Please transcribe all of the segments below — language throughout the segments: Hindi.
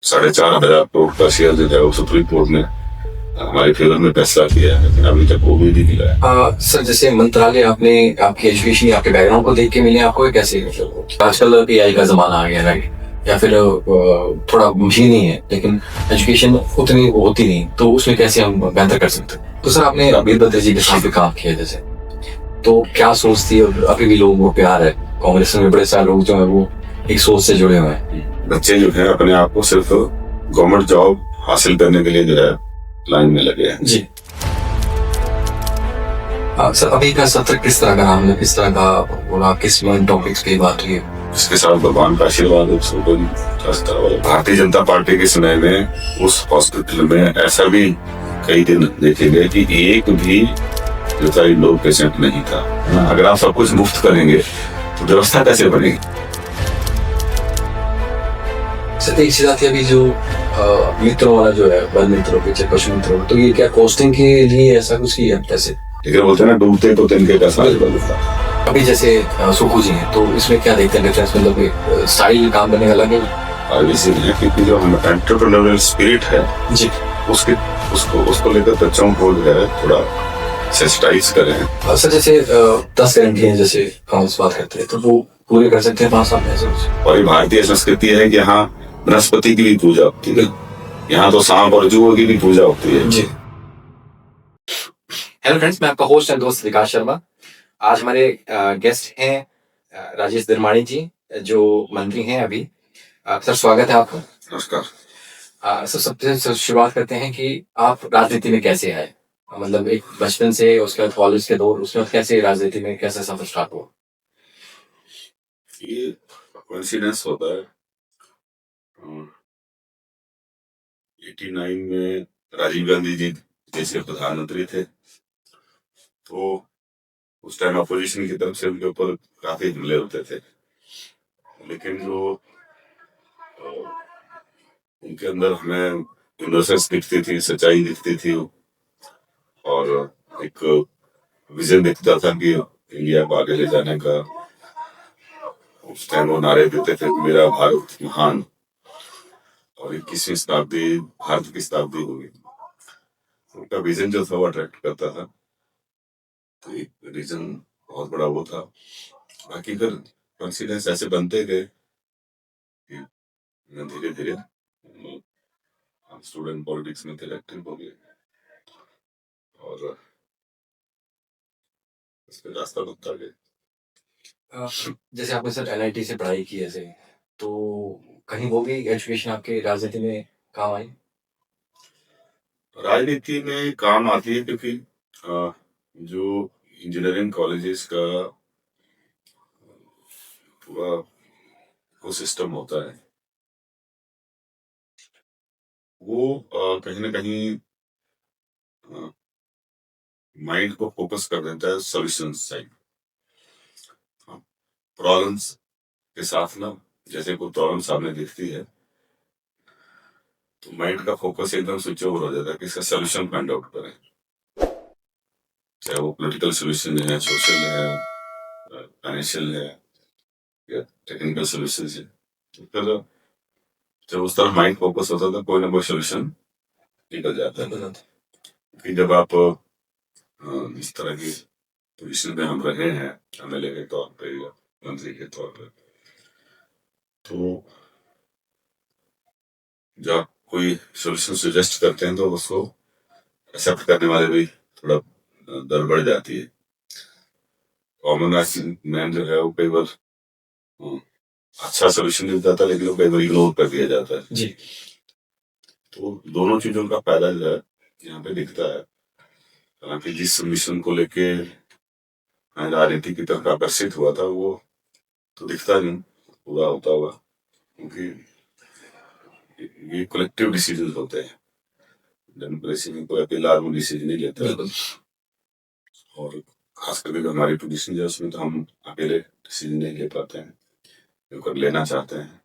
4,500 करोड़ का शेयर जो है वो सुप्रीम कोर्ट ने हमारे फेवर में फैसला किया है, लेकिन अभी तक वो भी नहीं मिला है। सर जैसे मंत्रालय आपने आपकी एजुकेशन आपके बैकग्राउंड को देख के मिले आपको, कैसे मतलब आजकल एआई का जमाना आ गया राइट, या फिर थोड़ा मशीन ही है लेकिन एजुकेशन उतनी होती नहीं, तो उसमें कैसे हम बेहतर कर सकते हैं? तो सर आपने वीरभद्र जी के साथ भी काम किया जैसे, तो क्या सोचती है अभी भी लोगों को प्यार है? कांग्रेस में बड़े सारे लोग जो है वो एक सोच से जुड़े हुए हैं। बच्चे जो है अपने आप को सिर्फ गवर्नमेंट जॉब हासिल करने के लिए जो है लाइन में लगे हैं। जी सर अभी का सत्र किस तरह का नाम है, किस तरह का बोला, किस टॉपिक्स पे बात हुई है? इसके साथ भगवान का आशीर्वाद है। भारतीय जनता पार्टी के समय में उस हॉस्पिटल में ऐसा भी कई दिन देखे गए कि एक भी सरकारी लोग पेशेंट नहीं था। अगर आप सब कुछ मुफ्त करेंगे तो व्यवस्था कैसे बनेगी? सर एक चीज आती है अभी जो मित्रों वाला जो है, वन मित्रों के पशु मित्रों, तो ये क्या कॉस्टिंग के लिए ऐसा कुछ किया कैसे? लेकिन बोलते हैं ना, डूबते तो तिनके का साज बदलता। अभी जैसे सुखू जी हैं, तो इसमें क्या देखते हैं डिफरेंस, मतलब स्टाइल काम करने का अलग है? और इसीलिए क्योंकि जो हम एंटरप्रेन्योरियल स्पिरिट है जी, उसको लेकर बच्चों को जो है थोड़ा सेंसिटाइज करें। सर जैसे 10 गारंटियां जैसे कांग्रेस बात करते हैं, तो वो पूरे कर सकते हैं 5 साल में? और भारतीय संस्कृति है कि यहाँ बृहस्पति की भी पूजा होती है, यहाँ तो सांप और जुओं की भी पूजा होती है। जी। हेलो फ्रेंड्स, मैं आपका होस्ट एंड दोस्त विकास शर्मा। आज हमारे गेस्ट हैं राजेश धर्माणी जी, जो मंत्री हैं अभी। सर स्वागत है आपका। नमस्कार। सर सबसे शुरुआत करते हैं कि आप राजनीति में कैसे आए, मतलब एक बचपन से, उसके बाद कॉलेज के दौर, उसके बाद कैसे राजनीति में कैसे सफर स्टार्ट हुआ? ये कोइंसिडेंस होता है। 89 में राजीव गांधी जी देश के प्रधानमंत्री थे, तो उस टाइम अपोजिशन की तरफ से उनके ऊपर काफी हमले होते थे, लेकिन जो उनके अंदर हमें इनोसेंस दिखती थी, सच्चाई दिखती थी, और एक विजन दिखता था कि इंडिया को आगे ले जाने का। उस टाइम वो नारे देते थे कि मेरा भारत महान, और 21वीं शताब्दी भारत की शताब्दी होगी। उनका विजन जो था वो अट्रैक्ट करता था, तो एक रीजन बहुत बड़ा वो था। बाकी फिर कॉन्फिडेंस ऐसे बनते गए कि धीरे धीरे हम स्टूडेंट पॉलिटिक्स में थे, एक्टिव हो गए, और इसका रास्ता बनता गया। जैसे आपने सर एनआईटी से पढ़ाई की ऐसे, तो कहीं वो भी एजुकेशन आपके राजनीति में काम आई? राजनीति में काम आती है क्योंकि जो इंजीनियरिंग कॉलेजेस का पूरा वो सिस्टम होता है, वो कहीं ना कहीं माइंड को फोकस कर देता है सॉल्यूशन साइड। प्रॉब्लम्स के साथ ना, जैसे कोई प्रॉब्लम सामने दिखती है तो माइंड का फोकस एकदम स्विच ओवर हो जाता है कि इसका सॉल्यूशन फाइंड आउट करें, चाहे वो पॉलिटिकल सॉल्यूशन है, सोशल है, फाइनेंशियल है, या टेक्निकल सॉल्यूशन है। तो फिर जब उस तरफ माइंड फोकस होता है तो कोई ना कोई सॉल्यूशन निकल जाता है। कि जब आप इस तरह की पोजिशन में हम रहे हैं एमएलए के तौर पे या मंत्री के तौर पे, तो जब कोई सॉल्यूशन सजेस्ट करते हैं तो उसको एक्सेप्ट करने वाले भी थोड़ा दर बढ़ जाती है। कॉमन मैन जो है वो कई बार अच्छा सॉल्यूशन मिल जाता है, लेकिन वो कई बार इग्नोर कर दिया जाता है जी। तो दोनों चीजों का फायदा जो है यहाँ पे दिखता है। हालांकि जिस मिशन को लेके राजनीति की तरफ आकर्षित हुआ था वो तो दिखता नहीं पूरा होता हुआ, क्योंकि ये कलेक्टिव डिसीजन होते हैं। डेमोक्रेसी में कोई अकेला आदमी डिसीजन नहीं लेता है, और खास करके जो हमारी पोजीशन है उसमें तो हम अकेले डिसीजन नहीं ले पाते हैं, जो लेना चाहते हैं,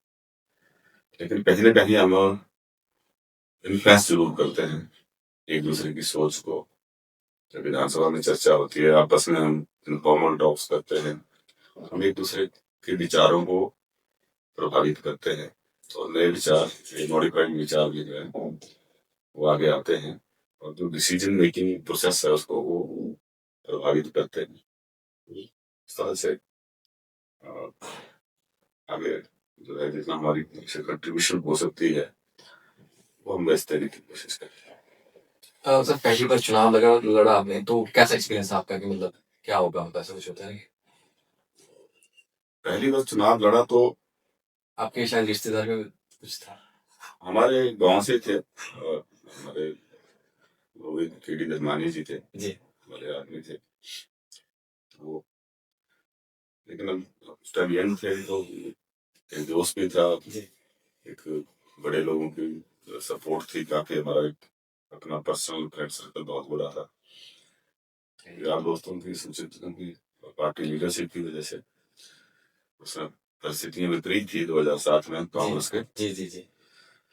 लेकिन कहीं ना कहीं हम इन्फ्लुएंस जरूर करते हैं एक दूसरे की सोच को। जब विधानसभा में चर्चा होती है, आपस में हम इनफॉर्मल टॉक्स करते हैं, हम एक दूसरे के विचारों को प्रभावित करते हैं, तो नए विचार, मॉडिफाइड विचार भी जो है वो आगे आते हैं और जो डिसीजन मेकिंग प्रोसेस है उसको वो प्रभावित करते हैं। इस तरह से आगे जो है जितना हमारी कंट्रीब्यूशन हो सकती है वो हम बेस्ट देने की कोशिश करें। सर पहली बार चुनाव लड़ा आपने तो कैसा एक्सपीरियंस था आपका कि मतलब क्या होगा मतलब ऐसा कुछ होता है? पहली बार चुनाव लड़ा तो आपके शायद रिश्तेदार में कुछ था? हमारे गांव से थे और हमारे वो केडी धर्मानी जी थे जी बड़े आदमी थे वो, लेकिन हम उस टाइम यंग थे तो एक दोस्त भी था, जी एक बड़े लोगों की सपोर्ट थी काफी, हमारा एक अपना पर्सनल फ्रेंड सर्कल बहुत बड़ा था, यार दोस्तों की सूचित की पार्टी लीडरशिप की वजह से उसमें परिस्थितियां विपरीत थी 2007 में कांग्रेस के। जी जी जी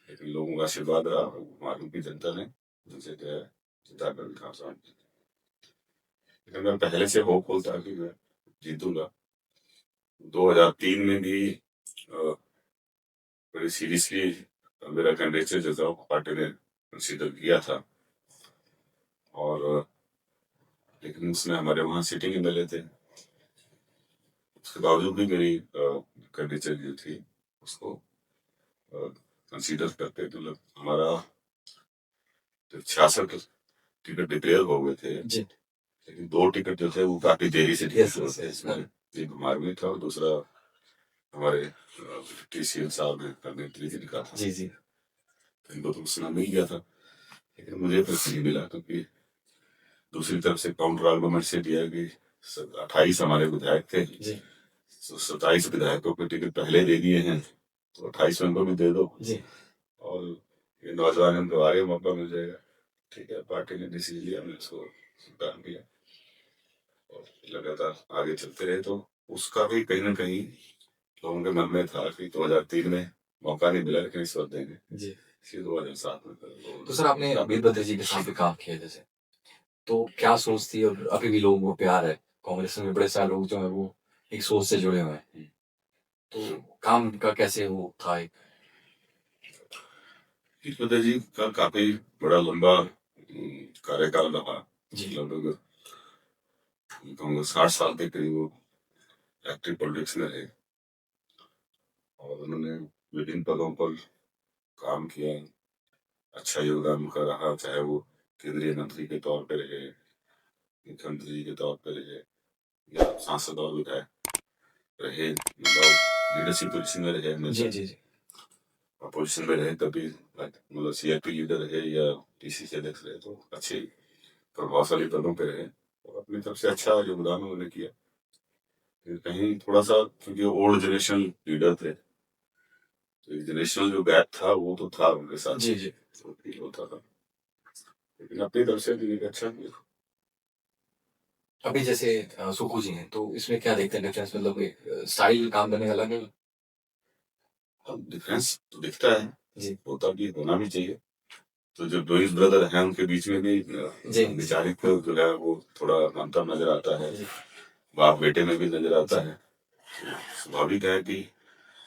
लेकिन लोगों का आशीर्वाद रहा, मालूम की जनता ने मुझे जो है जिता कर दिखा। लेकिन मैं पहले से होपफुल था कि मैं जीतूंगा। 2003 में भी बड़ी सीरियसली मेरा कैंडिडेचर जो था पार्टी ने कंसीडर किया था और लेकिन उसमें हमारे वहाँ सिटिंग एमएलए थे, उसके बावजूद भी मेरी कैंडिडेचर जो थी उसको कंसीडर करते थे। मतलब हमारा जो 66 टिकट डिक्लेयर हो गए थे जी लेकिन 2 टिकट जो थे वो काफी देरी से Yes, डिक्लेयर yes, हुए थे। yes. इसमें एक हमारे था और दूसरा हमारे टीसीएल साहब ने करने के लिए लिखा था। जी जी इनको तो सुना मिल गया था लेकिन मुझे फिर नहीं मिला क्योंकि दूसरी तरफ से काउंटर आर्गुमेंट से दिया कि 28 हमारे विधायक थे, जी 27 विधायकों को टिकट पहले दे दिए हैं तो 28 को भी दे दो जी और ये नौजवान उनको आगे मौका मिल जाएगा। ठीक है, पार्टी ने डिसीजन लिया, हमने उसको स्वीकार किया और लगातार आगे चलते रहे। तो उसका भी कहीं ना कहीं लोगों के मन में था कि 2003 में मौका नहीं मिला लेकिन इस बार देंगे जी। इसलिए 2007 में कर। तो सर आपने वीरभद्र जी के साथ भी काम किया जैसे, तो क्या सोच थी और अभी भी लोगों को प्यार है? कांग्रेस में बड़े सारे लोग जो है वो एक सोच से जुड़े हुए हैं, तो काम का कैसे वो था एक? वीरभद्र जी का काफी बड़ा लंबा कार्यकाल रहा, जी लगभग कांग्रेस 60 साल के करीब वो एक्टिव पॉलिटिक्स में रहे और उन्होंने विभिन्न पदों पर काम किया, अच्छा योगदान उनका रहा, चाहे वो केंद्रीय मंत्री के तौर पर रहे, मुख्यमंत्री जी के तौर पर रहे या सांसद और विधायक रहे, लीडरशिप पोजिशन में रहे, जी जी जी अपोजिशन में रहे, कभी मतलब सीआरपी लीडर रहे या टीसीसी अध्यक्ष रहे, तो अच्छे प्रभावशाली पदों पे रहे और अपनी तरफ से अच्छा योगदान उन्होंने किया। फिर कहीं थोड़ा सा क्योंकि ओल्ड जनरेशन लीडर थे तो जनरेशनल जो गैप था वो तो था उनके साथ, जी जी तो फील होता था, लेकिन अपनी तरफ से भी एक अच्छा किया। अभी जैसे सुखू जी हैं तो इसमें क्या देखते हैं डिफरेंस, मतलब स्टाइल काम करने का अलग है? अब डिफरेंस तो दिखता है जी होता भी होना भी चाहिए। तो जो डोइस ब्रदर हैं उनके बीच में भी जी वैचारिक जो है वो थोड़ा अंतर नजर आता है, जी बाप बेटे में भी नजर आता है। तो स्वाभाविक है कि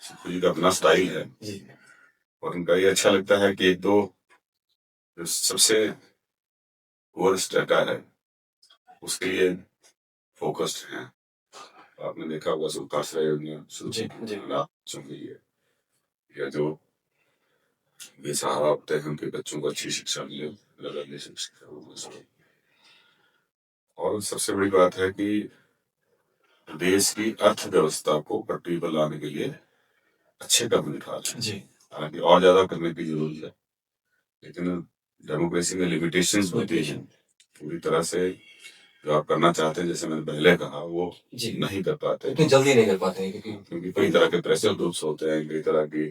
सुखू जी का अपना स्टाइल है जी और उनका ये अच्छा लगता है कि एक दो जो सबसे वर्स्ट डाटा है उसके लिए फोकस्ड हैं। आपने देखा होगा सुखाश्रय योजना जी जी चुकी है या जो बेसहारा होते हैं उनके बच्चों को अच्छी शिक्षा मिले, लगातार शिक्षा। और सबसे बड़ी बात है कि देश की अर्थव्यवस्था को पटरी पर लाने के लिए अच्छे कदम उठा रहे हैं। जी हालांकि और ज्यादा करने की जरूरत है लेकिन डेमोक्रेसी में लिमिटेशंस होती हैं, पूरी तरह से जो आप करना चाहते हैं जैसे मैंने पहले कहा वो जी नहीं कर पाते, इतनी जल्दी नहीं कर पाते हैं क्योंकि कई तरह के प्रेशर ग्रुप्स होते हैं, कई तरह की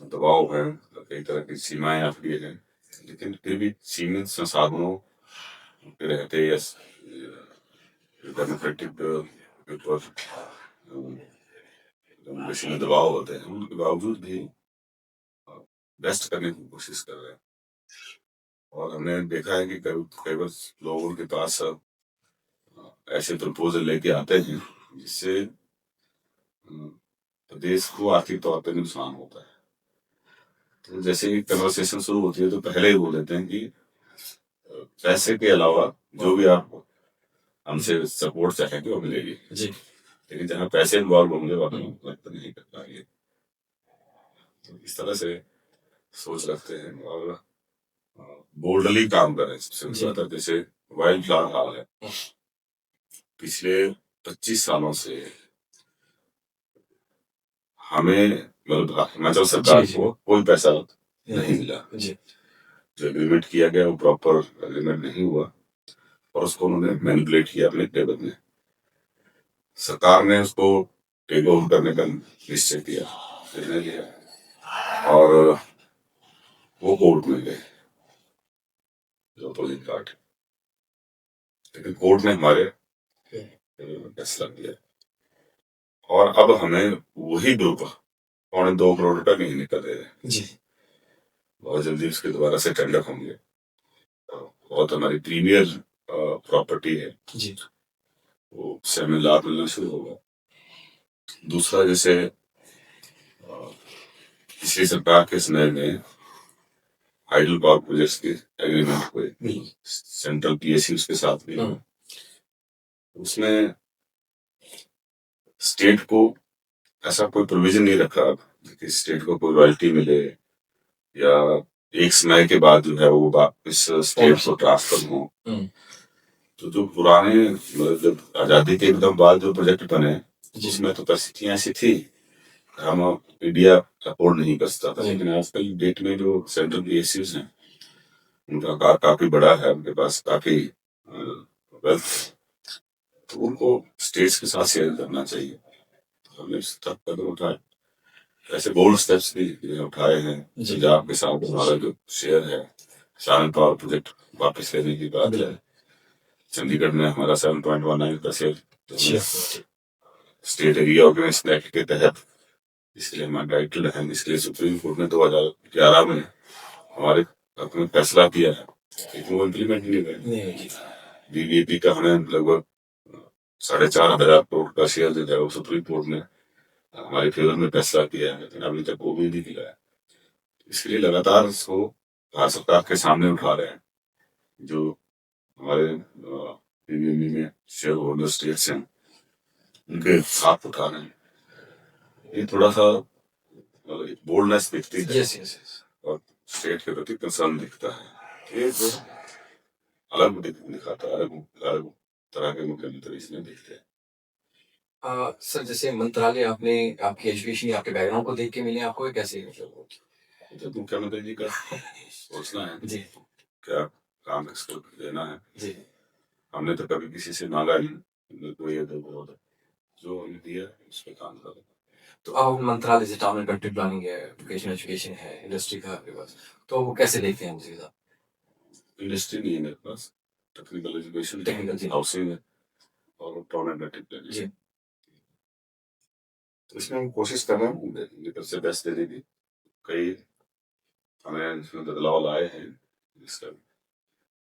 दबाव है, कई तरह की सीमाएं आपकी हैं, लेकिन फिर भी सीमित संसाधनों के रहते या डेमोक्रेटिक ऊपर डेमोक्रेसी में दबाव होते हैं, उनके बावजूद भी बेस्ट करने की कोशिश कर रहे हैं। और हमने देखा है कि कई बार लोग उनके पास ऐसे प्रपोजल लेके आते हैं जिससे प्रदेश को आर्थिक तौर पर नुकसान होता है। तो जैसे ही कन्वर्सेशन शुरू होती है तो पहले ही बोल देते हैं कि पैसे के अलावा जो भी आप हमसे सपोर्ट चाहेंगे वो मिलेगी जी लेकिन जहाँ पैसे इन्वॉल्व होंगे वहाँ हम मदद नहीं कर पाएंगे। तो इस तरह से सोच रखते हैं और बोल्डली काम करें। सबसे जी। बड़ी बात है जैसे वाइल्ड फ्लावर हाल है, पिछले 25 सालों से हमें मतलब हिमाचल सरकार जी, जी। को कोई पैसा नहीं मिला। जी जो एग्रीमेंट किया गया वो प्रॉपर एग्रीमेंट नहीं हुआ और उसको उन्होंने मैनिपुलेट किया अपने टेबल में। सरकार ने उसको टेक ओवर करने का निश्चय किया, निर्णय लिया और वो कोर्ट में गए जो अपोजिंग पार्टी, लेकिन कोर्ट ने हमारे फैसला दिया और अब हमें वही ग्रुप 2.25 करोड़ रुपए महीने का दे रहे हैं। जी बहुत जल्दी उसके दोबारा से टेंडर होंगे। बहुत हमारी प्रीमियर प्रॉपर्टी है जी वो उससे हमें लाभ मिलना शुरू होगा। दूसरा जैसे पिछली सरकार के समय में हाइडल पावर प्रोजेक्ट्स के एग्रीमेंट हुए सेंट्रल पीएसयू के साथ भी, उसमें स्टेट को ऐसा कोई प्रोविजन नहीं रखा कि स्टेट को कोई रॉयल्टी मिले या एक समय के बाद जो है वो वापस स्टेट को ट्रांसफर हो। तो जो पुराने मतलब जब आजादी के एकदम बाद जो प्रोजेक्ट बने जिसमें तो परिस्थितियां ऐसी थी हम इंडिया अफोर्ड नहीं कर सकता था, लेकिन आजकल डेट में जो सेंट्रल पीएसयूज हैं उनका आकार काफी बड़ा है, उनके पास काफी वेल्थ, तो उनको स्टेट्स के साथ शेयर करना चाहिए। तो हमने इस तक कदम उठाए, ऐसे बोल्ड स्टेप्स भी उठाए हैं। पंजाब के साथ हमारा जो शेयर है सारण पावर प्रोजेक्ट वापस लेने की बात है, चंडीगढ़ में हमारा 7.19 का शेयर स्टेट रीऑर्गेनाइजेशन एक्ट के तहत इसलिए हमारा टाइटल है। इसलिए सुप्रीम कोर्ट ने 2011 में हमारे अपने फैसला किया है, लेकिन वो इम्प्लीमेंट नहीं हुए। बीबीएपी का हमें लगभग 4,500 करोड़ का शेयर जो है वो सुप्रीम कोर्ट ने हमारे फेवर में फैसला किया है, लेकिन अभी तक वो भी नहीं दिया है। इसलिए लगातार इसको भारत सरकार के सामने उठा रहे हैं। जो हमारे बीबीएमबी में शेयर होल्डर स्टेट्स हैं उनके साथ उठा रहे हैं। ये थोड़ा सा बोल्डनेस दिखती है और स्टेट के प्रति कंसर्न दिखता है। ये जो अलग दिखाता है, अलग तरह के मुख्यमंत्री इसमें दिखते हैं। सर जैसे मंत्रालय आपने आपकी एजुकेशन आपके बैकग्राउंड को देख के मिले आपको ये कैसे मतलब जब मुख्यमंत्री जी का सोचना है जी क्या काम किसको देना है, जी हमने तो कभी किसी से मांगा नहीं, कोई ये दो जो हमने दिया उस पर काम करो। तो आप मंत्रालय जैसे टाउन एंड कंट्री प्लानिंग है, वोकेशनल एजुकेशन है, इंडस्ट्री का आपके पास, तो वो कैसे देखते हैं मुझे साहब? इंडस्ट्री नहीं है मेरे पास, टेक्निकल एजुकेशन, टेक्निकल हाउसिंग है और टाउन एंड कंट्री प्लानिंग। तो इसमें हम कोशिश कर रहे हैं लेकर से बेस्ट देने की। कई हमें इसमें बदलाव लाए हैं जिसका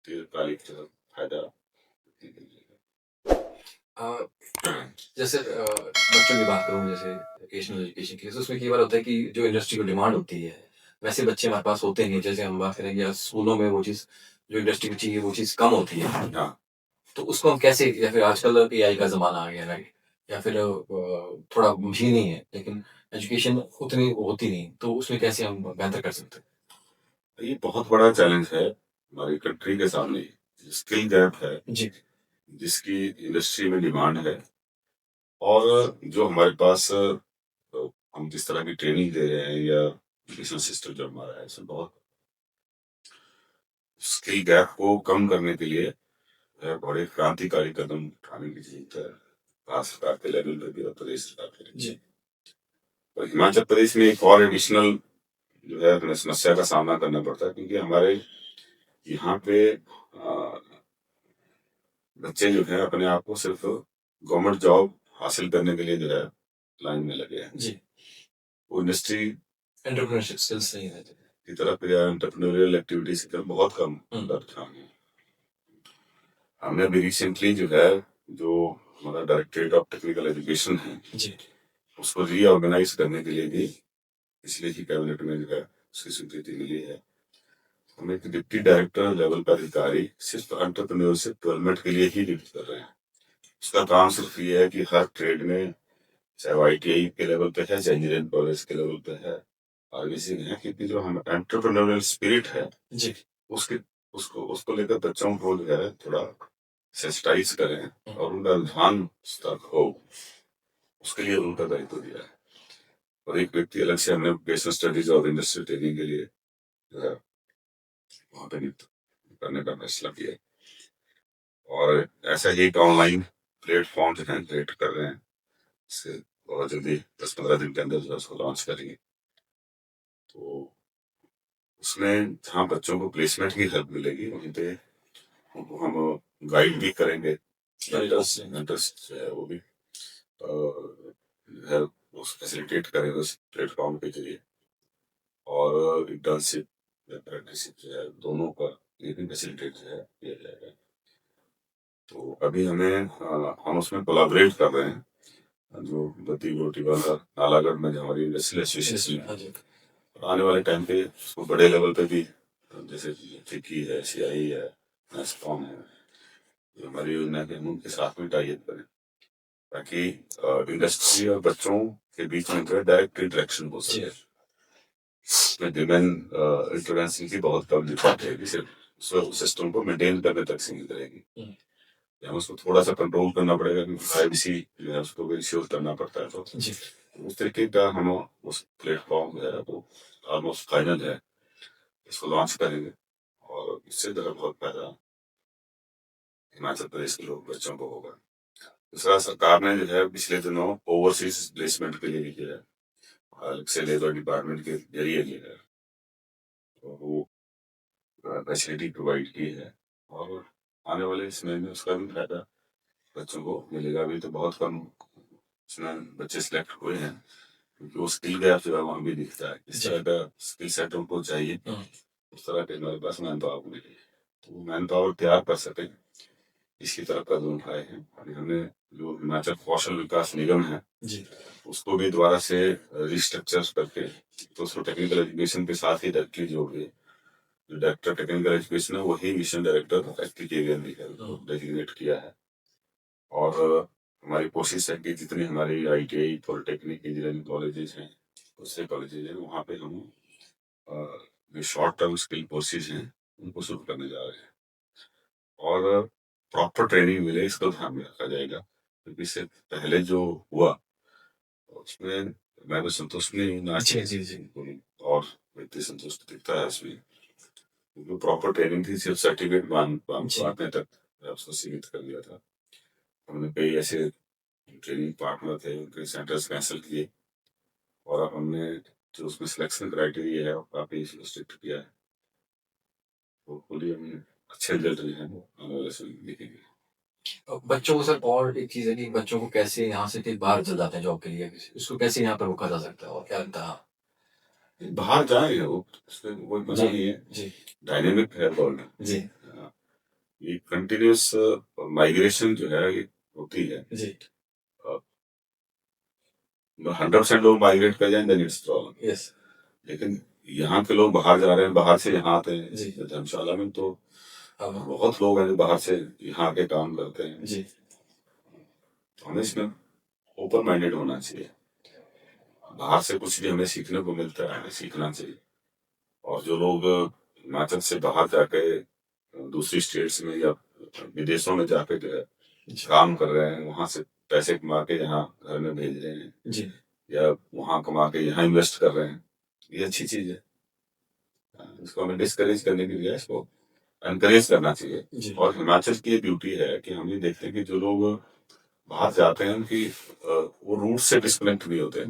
दीर्घकालिक फायदा जैसे बच्चों की बात करूँ जैसे वोकेशनल एजुकेशन की, तो उसमें कई बार होता है कि जो इंडस्ट्री को डिमांड होती है वैसे बच्चे हमारे पास होते नहीं। जैसे हम बात करें या स्कूलों में वो चीज़ जो इंडस्ट्री को चाहिए वो चीज़ कम होती है, तो उसको हम कैसे, या फिर आजकल एआई का ज़माना आ गया राइट, या फिर थोड़ा मशीन ही है लेकिन एजुकेशन उतनी होती नहीं, तो उसमें कैसे हम बेहतर कर सकते हैं? ये बहुत बड़ा चैलेंज है हमारी कंट्री के सामने। स्किल गैप है जी जिसकी इंडस्ट्री में डिमांड है, और जो हमारे पास हम जिस तरह की ट्रेनिंग दे रहे हैं या एजुकेशन सिस्टम जो हमारा है इसमें बहुत स्किल गैप को कम करने के लिए बड़े क्रांतिकारी कदम उठाने की जरूरत है भारत सरकार के लेवल पे भी और प्रदेश सरकार के लेवल जी पर। हिमाचल प्रदेश में एक और एडिशनल जो है हमें समस्या का सामना करना पड़ता है, क्योंकि हमारे यहाँ पे बच्चे जो है अपने आप को सिर्फ गवर्नमेंट जॉब हासिल करने के लिए जो है लाइन में लगे हैं जी, वो इंडस्ट्री एंटरप्रेन्योरशिप स्किल्स नहीं रहते की तरफ या एंटरप्रेन्योरियल एक्टिविटीज की तरफ बहुत कम ध्यान है। हमने अभी रिसेंटली जो है जो हमारा डायरेक्टरेट ऑफ टेक्निकल एजुकेशन है जी उसको रीऑर्गेनाइज करने के लिए भी पिछले ही कैबिनेट में जो है उसकी स्वीकृति मिली है। हम एक डिप्टी डायरेक्टर लेवल का अधिकारी सिर्फ एंटरप्रेन्योरशिप डेवलपमेंट के लिए ही नियुक्त कर रहे हैं। उसका काम सिर्फ ये है कि हर ट्रेड में, चाहे वो ITI के लेवल पे है, चाहे इंजीनियरिंग कॉलेज के लेवल पे है, RBC में है, क्योंकि जो हम एंटरप्रेन्योरियल स्पिरिट है जी उसके उसको लेकर बच्चों को जो है थोड़ा सेंसिटाइज करें और उनका ध्यान तक हो, उसके लिए उनका दायित्व दिया है। और एक व्यक्ति अलग से हमने वोकेशनल स्टडीज और इंडस्ट्रियल ट्रेनिंग के लिए जो है वहाँ पे नियुक्त करने का फैसला किया है। और ऐसा ही एक ऑनलाइन प्लेटफॉर्म जो है क्रिएट कर रहे हैं, इससे बहुत जल्दी 10-15 दिन के अंदर जो है उसको लॉन्च करेंगे। तो उसमें जहाँ बच्चों को प्लेसमेंट की हेल्प मिलेगी, वहीं पे उनको हम गाइड भी करेंगे, मेंटर्स जो है वो भी हेल्प फैसिलिटेट करेंगे उस प्लेटफॉर्म के जरिए। और इंटर्नशिप या अप्रेंटिसशिप जो है दोनों का ये भी फैसिलिटेट जो है किया जाएगा। तो अभी हम उसमें कोलाबरेट कर रहे हैं जो गति रोटी वाला नालागढ़ में जो हमारी इंडस्ट्रियल एसोसिएशन है, आने वाले टाइम पे उसको बड़े लेवल पे भी, जैसे फिक्की है, CI है, नेस्कॉम है, जो हमारी योजना है हम उनके साथ में टाई अप करें, ताकि इंडस्ट्री और बच्चों के बीच में जो है डायरेक्ट इंटरेक्शन हो सके। इसमें ह्यूमन इंटरवेंशन की बहुत कम दिक्कत है, सिर्फ सिस्टम को मेंटेन करने तक सीमित रहेगी। हम उसको थोड़ा सा कंट्रोल करना पड़ेगा, क्योंकि प्राइवेसी जो है उसको भी इंश्योर करना पड़ता है। तो उस तरीके का हम उस प्लेटफॉर्म जो है वो ऑलमोस्ट फाइनल है, इसको लॉन्च करेंगे और इससे जो है बहुत फायदा हिमाचल प्रदेश के लोग बच्चों को होगा। दूसरा, सरकार ने जो है पिछले दिनों ओवरसीज प्लेसमेंट के लिए किया है, अलग से लेबर डिपार्टमेंट के जरिए किया है, तो वो फैसिलिटी प्रोवाइड की है और आने वाले समय में उसका भी फायदा बच्चों को मिलेगा। अभी तो बहुत कम उसमें बच्चे सिलेक्ट हुए हैं, क्योंकि वो स्किल गैप जो है वहाँ भी दिखता है। इस तरह का स्किल सेट उनको चाहिए, उस तरह के हमारे पास मैन पावर नहीं है, तो मैन पावर तैयार कर सके, इसकी तरफ कदम उठाए हैं। अभी हमने जो हिमाचल कौशल विकास निगम है उसको भी दोबारा से रिस्ट्रक्चर करके, तो उसको टेक्निकल एजुकेशन के साथ ही डायरेक्टली जोड़ के, जो डायरेक्टर टेक्निकल एजुकेशन है वही मिशन डायरेक्टर डेजिग्नेट किया है। और हमारी कोशिश है कि जितनी हमारी ITI, पॉलिटेक्निक, इंजीनियरिंग कॉलेजेस हैं, दूसरे कॉलेजेस हैं, वहाँ पे हम जो शॉर्ट टर्म स्किल कोर्सेज हैं उनको शुरू करने जा रहे हैं और प्रॉपर ट्रेनिंग मिले इसको ध्यान में रखा जाएगा। क्योंकि इससे पहले जो हुआ उसमें मैं भी संतुष्ट नहीं हूँ, और व्यक्ति संतुष्ट दिखता है उसमें, क्योंकि प्रॉपर ट्रेनिंग थी, सिर्फ सर्टिफिकेट बांटने तक उसको सीमित कर दिया था। हमने कई ऐसे ट्रेनिंग पार्टनर थे, उनके सेंटर्स कैंसिल किए और अब हमने जो उसमें सिलेक्शन क्राइटेरिया है काफी स्ट्रिक्ट किया है। होपफुली हम अच्छे रिजल्ट जो है आने वाले समय में दिखेंगे। बच्चों को सर, और एक चीज है कि बच्चों को कैसे यहाँ से फिर बाहर चल जाते हैं जॉब के लिए, उसको कैसे यहाँ पर रोका जा सकता है और क्या लगता है? बाहर जाएंगे वो, उसमें कोई मना नहीं है, डायनेमिक है वर्ल्ड जी। ये कंटिन्यूस माइग्रेशन जो है ये होती है जी। 100% लोग माइग्रेट कर जाएं देन इट्स प्रॉब्लम, यस। लेकिन यहाँ के लोग बाहर जा रहे हैं, बाहर से यहाँ आते हैं जी। धर्मशाला में तो बहुत लोग हैं जो बाहर से यहाँ आके काम करते हैं जी। तो हमें इसमें ओपन माइंडेड होना चाहिए, बाहर से कुछ भी हमें सीखने को मिलता है, हमें सीखना चाहिए। और जो लोग हिमाचल से बाहर जाके दूसरी स्टेट्स में या विदेशों में जाके जो है काम कर रहे हैं, वहां से पैसे कमा के यहाँ घर में भेज रहे हैं जी, या वहां कमा के यहाँ इन्वेस्ट कर रहे हैं, ये अच्छी चीज है। इसको हमें डिस्करेज करने की बजाय इसको एनकरेज करना चाहिए। और हिमाचल की ये ब्यूटी है कि हम ये देखते हैं कि जो लोग बाहर जाते हैं उनकी वो रूट से डिस्कनेक्ट नहीं होते हैं।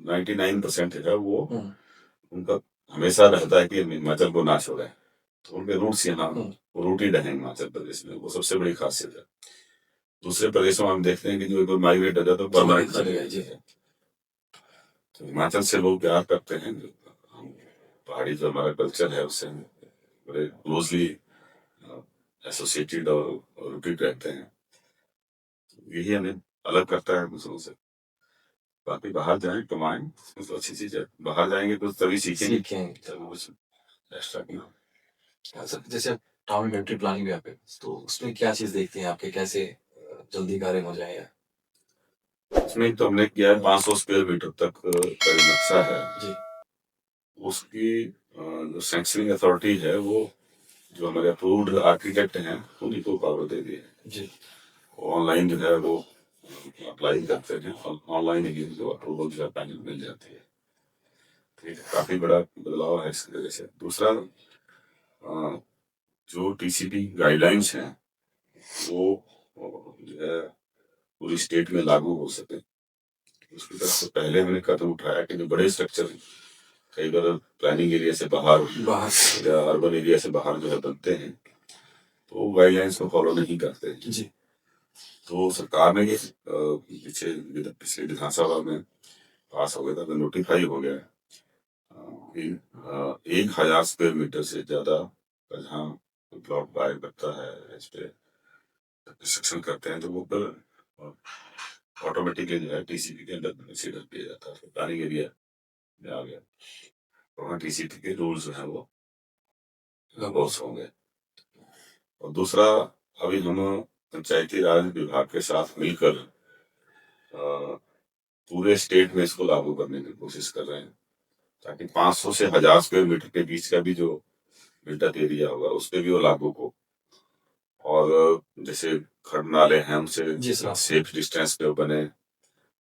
99% है वो उनका हमेशा रहता है कि हिमाचल को ना छोड़े, तो उनके रूट्स यहाँ रूटेड है हिमाचल प्रदेश में, वो सबसे बड़ी खासियत है। दूसरे प्रदेशों में हम देखते हैं कि जो कोई माइग्रेट हो जाता है परमानेंट चले गए, तो हिमाचल से लोग प्यार करते हैं। पहाड़ी जो हमारा कल्चर है उससे बड़े क्लोजली एसोसिएटेड और रूटेड रहते हैं, यही हमें अलग करता है दूसरों से। बाकी बाहर जाएं, कमाएं, तो अच्छी चीज है। बाहर जाएंगे तो तभी सीखेंगे, सीखेंगे। तब कुछ एक्स्ट्रा की। सर जैसे टाउन इन्वेंटरी प्लानिंग भी आप तो उसमें क्या चीज देखते हैं आपके कैसे जल्दी कार्य हो जाए या उसमें तो हमने किया है 500 स्क्वायर मीटर तक का जो नक्शा है, जी उसकी जो सैंक्शनिंग अथॉरिटी है वो जो हमारे अप्रूव्ड आर्किटेक्ट हैं उन्हीं को पावर दे दी है। जी ऑनलाइन जो है वो अप्लाई करते हैं और ऑनलाइन ही जो अप्रूवल जो है पैनल मिल जाती है। ठीक है, काफी बड़ा बदलाव है इसकी वजह से। दूसरा जो टीसीपी गाइडलाइंस हैं वो जो है पूरी स्टेट में लागू हो सके, उसकी तरफ से पहले हमने कदम उठाया कि जो बड़े स्ट्रक्चर कई बार प्लानिंग एरिया से बाहर या अर्बन एरिया से बाहर जो है बनते हैं तो गाइडलाइंस को फॉलो नहीं करते हैं। जी तो सरकार ने ये पिछले विधानसभा में पास हो गया था, तो नोटिफाई हो गया कि 1000 स्क्वायर मीटर से ज्यादा का जहाँ प्लॉट बाय करता है इस पे कंस्ट्रक्शन करते हैं तो वो फिर ऑटोमेटिकली जो है टीसीपी के अंदर कंसीडर किया जाता है, प्लानिंग एरिया में आ गया, तो वहाँ टीसीपी के रूल्स जो है वो लॉस होंगे। और दूसरा, अभी हम पंचायती राज विभाग के साथ मिलकर पूरे स्टेट में इसको लागू करने की कोशिश कर रहे हैं, ताकि 500 से 1000 स्क्वायर मीटर के बीच का भी जो बिल्ट एरिया होगा उस पर भी वो लागू हो। और जैसे खड़ नाले हैं उनसे सेफ डिस्टेंस पे बने,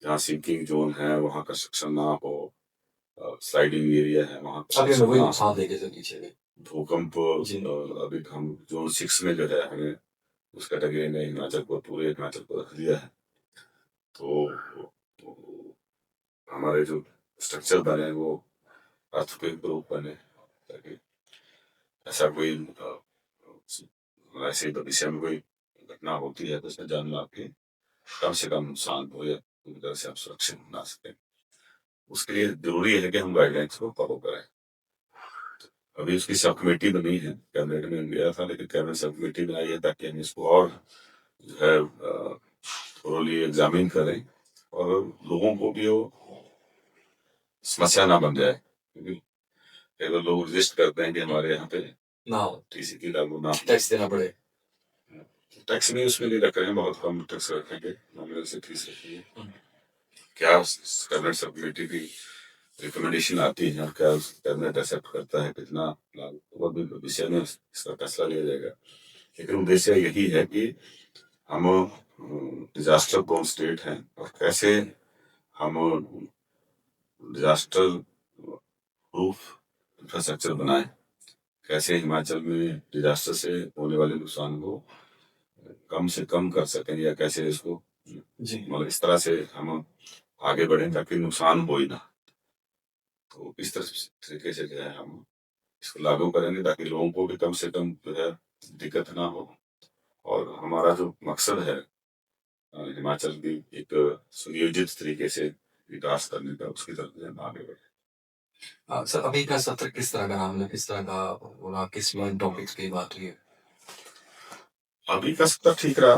जहाँ सिंकिंग जोन है वहाँ कंस्ट्रक्शन ना हो, स्लाइडिंग एरिया है वहाँ भूकंप अभी हम जोन 6 में जो है हमें उस कैटेगरी में हिमाचल को, पूरे हिमाचल को रख दिया है। तो हमारे जो स्ट्रक्चर बने वो अर्थक्वेक प्रूफ बने, ताकि ऐसा कोई ऐसे भविष्य में कोई घटना होती है तो उसमें जान माल के कम से कम नुकसान हो या पूरी तरह से आप सुरक्षित बना सकें। उसके लिए जरूरी है कि हम गाइडलाइंस को फॉलो करें। अभी उसकी सब कमेटी बनी है, कैबिनेट में गया था लेकिन कैबिनेट सब कमेटी बनाई है ताकि हम इसको और जो है थोरोली एग्जामिन करें और लोगों को भी वो समस्या ना बन जाए, क्योंकि कई बार लोग रजिस्ट करते हैं कि हमारे यहाँ पे ना टीसीपी लागू ना टैक्स देना पड़े। टैक्स नहीं उसमें नहीं रख रहे हैं, बहुत कम टैक्स रखेंगे, नॉमिनल से फीस रखिए। क्या कैबिनेट सब कमेटी की रिकमेंडेशन आती है और क्या कैबिनेट एक्सेप्ट करता है कितना लागू, वो भी विषय में इसका फैसला लिया जाएगा। लेकिन उद्देश्य यही है कि हम डिजास्टर प्रोन स्टेट हैं और कैसे हम डिजास्टर प्रूफ इंफ्रास्ट्रक्चर बनाए, कैसे हिमाचल में डिजास्टर से होने वाले नुकसान को कम से कम कर सकें या कैसे इसको मतलब इस तरह से हम आगे बढ़ें ताकि नुकसान हो ही ना। तो इस तरीके से जो है हम इसको लागू करेंगे ताकि लोगों को भी कम से कम जो है दिक्कत ना हो। और हमारा जो मकसद है हिमाचल की एक सुनियोजित तरीके से विकास करने का, उसकी तरफ हम आगे बढ़े। सर अभी का सत्र किस तरह का नाम, किस तरह का होगा, किस मेन टॉपिक्स की बात हुई है? अभी का सत्र ठीक रहा,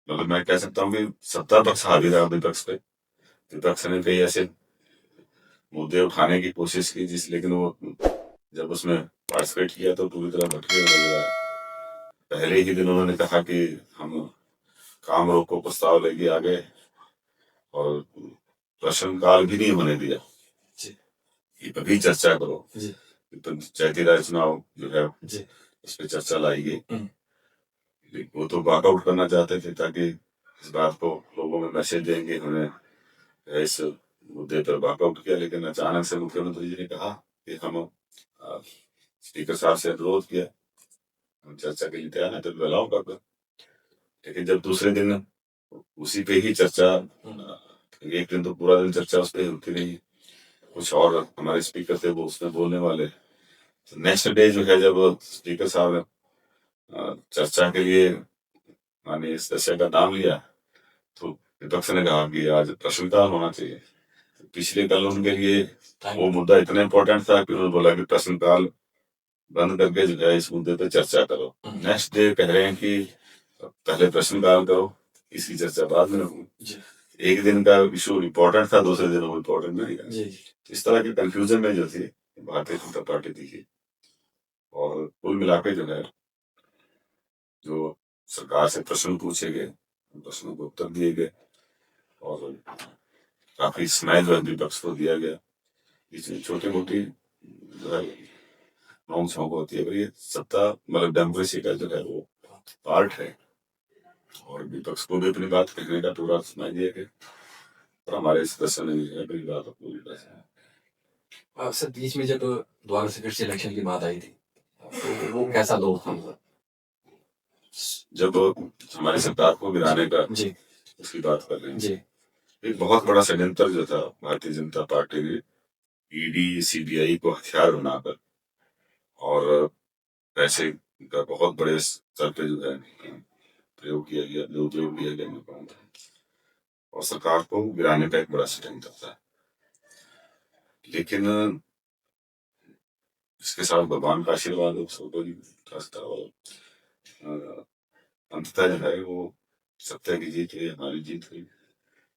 मतलब मैं कह सकता हूँ कि सत्ता पक्ष हावी रहा विपक्ष पे। विपक्ष ने कई ऐसे मुद्दे उठाने की कोशिश की लेकिन वो जब उसमें पार्टिसिपेट किया तो पूरी तरह भटके नजर आया। पहले ही दिन उन्होंने कहा कि हम काम रोको प्रस्ताव लेके आ गए और प्रश्नकाल भी नहीं होने दिया कि अभी चर्चा करो, पंचायती राज चुनाव जो है इस पे चर्चा लाई गई। वो तो वॉकआउट करना चाहते थे ताकि इस बात को लोगों में मैसेज देंगे, उन्होंने इस मुद्दे पर वॉकआउट किया। लेकिन अचानक से मुख्यमंत्री जी ने कहा कि हम स्पीकर साहब से अनुरोध किया हम चर्चा के लिए तैयार है तो अलाउ कर दो। लेकिन जब दूसरे दिन उसी पे ही चर्चा, एक दिन तो पूरा दिन चर्चा उस पर होती रही, कुछ और हमारे स्पीकर थे वो उसमें बोलने वाले, तो नेक्स्ट डे जो है जब स्पीकर साहब ने चर्चा के लिए माननीय सदस्य का नाम लिया तो विपक्ष ने कहा कि आज प्रश्नकाल होना चाहिए। तो पिछले कल उनके लिए वो मुद्दा इतना इम्पोर्टेंट था कि उन्होंने बोला कि प्रश्नकाल बंद करके जो है इस मुद्दे पे चर्चा करो। नेक्स्ट डे कह रहे हैं कि पहले प्रश्नकाल करो, इसकी चर्चा बाद में होगी। एक दिन का इशू इम्पोर्टेंट था, दूसरे दिन वो इम्पोर्टेंट नहीं था। जी इस तरह की कंफ्यूजन में जो थी भारतीय जनता पार्टी थी। और कुल मिला के जो है, जो सरकार से प्रश्न पूछे गए, उन प्रश्नों को उत्तर दिए गए और काफी समय जो है विपक्ष को दिया गया। इसमें छोटी मोटी जो है नोक झोंक होती है, पर ये सत्ता मतलब डेमोक्रेसी का जो है वो पार्ट है और विपक्ष को भी अपनी बात कहने का पूरा समय दिया गया। पर हमारे सदस्य ने जो है अपनी बात पूरी तरह सर बीच में जब दोबारा से फिर से इलेक्शन की बात आई थी तो वो कैसा दौर था? जब हमारी सरकार को गिराने का जी उसकी बात कर रहे हैं, जी एक बहुत बड़ा षड्यंत्र जो था भारतीय जनता पार्टी ने ईडी सीबीआई को हथियार बनाकर और पैसे का बहुत बड़े स्तर पे जो है प्रयोग किया गया, जो उपयोग किया गया मैं कहूँगा, और सरकार को गिराने का एक बड़ा षड्यंत्र था। लेकिन इसके साथ भगवान का आशीर्वाद सबको था और अंततः जो है वो सत्य की जीत हुई, हमारी जीत हुई।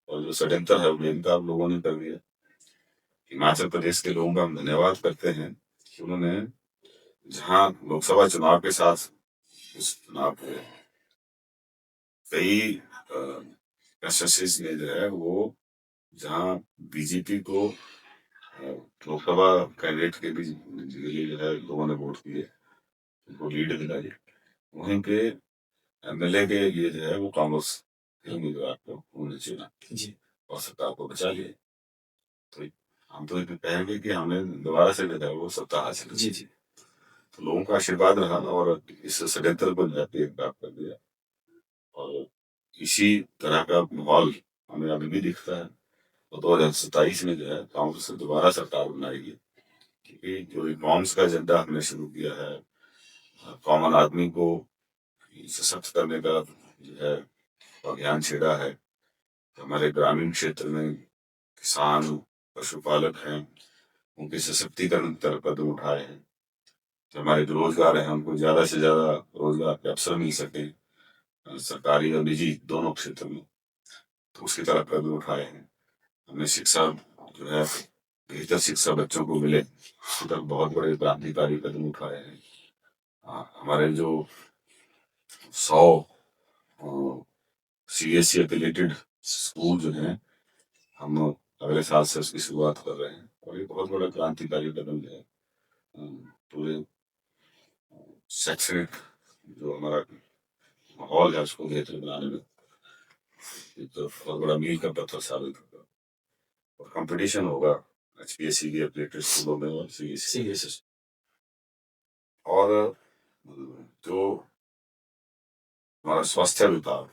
और जो षड्यंत्र है वो इनका आप लोगों ने कर दिया। हिमाचल प्रदेश के लोगों का हम धन्यवाद करते हैं कि उन्होंने जहां लोकसभा चुनाव के साथ उस चुनाव के कई ने जो है वो जहां बीजेपी को लोकसभा कैंडिडेट के भी लिए जो है लोगों ने वोट दिए, उनको लीड दिलाई, वहीं पे एमएलए के लिए जो है वो कांग्रेस के उम्मीदवार को उन्होंने चुना और सरकार को बचा लिया। तो हम तो कहेंगे कि हमने दोबारा से जो है वो सत्ता हासिल की। तो लोगों का आशीर्वाद रहा और इस षड्यंत्र को जो है बेनकाब कर दिया। और इसी तरह का माहौल हमें अभी भी दिखता है और 2027 में जो है कांग्रेस से दोबारा सरकार बनाएगी, क्योंकि जो रिफॉर्म्स का एजेंडा हमने शुरू किया है, कॉमन आदमी को सशक्त करने का जो है अभियान छेड़ा है, हमारे ग्रामीण क्षेत्र में किसान पशुपालक हैं उनके सशक्तिकरण की तरफ कदम उठाए हैं, जो हमारे बेरोजगार हैं उनको ज्यादा से ज्यादा रोजगार के अवसर मिल सके सरकारी और निजी दोनों क्षेत्र में, तो उसकी तरफ कदम उठाए हैं। हमने शिक्षा जो है बेहतर शिक्षा बच्चों को मिले उसकी तरफ बहुत बड़े क्रांतिकारी कदम उठाए हैं। हमारे जो 100 सीएससी एफिलिएटेड स्कूल जो है हम अगले साल से उसकी शुरुआत कर रहे हैं और ये बहुत बड़ा क्रांतिकारी कदम है पूरे शैक्षणिक जो हमारा माहौल है उसको बेहतर बनाने में। तो बहुत बड़ा मील का पत्थर साबित होगा और कंपटीशन होगा एचपीएससी के एफिलिएटेड स्कूलों में और सीएससी और जो हमारा स्वास्थ्य विभाग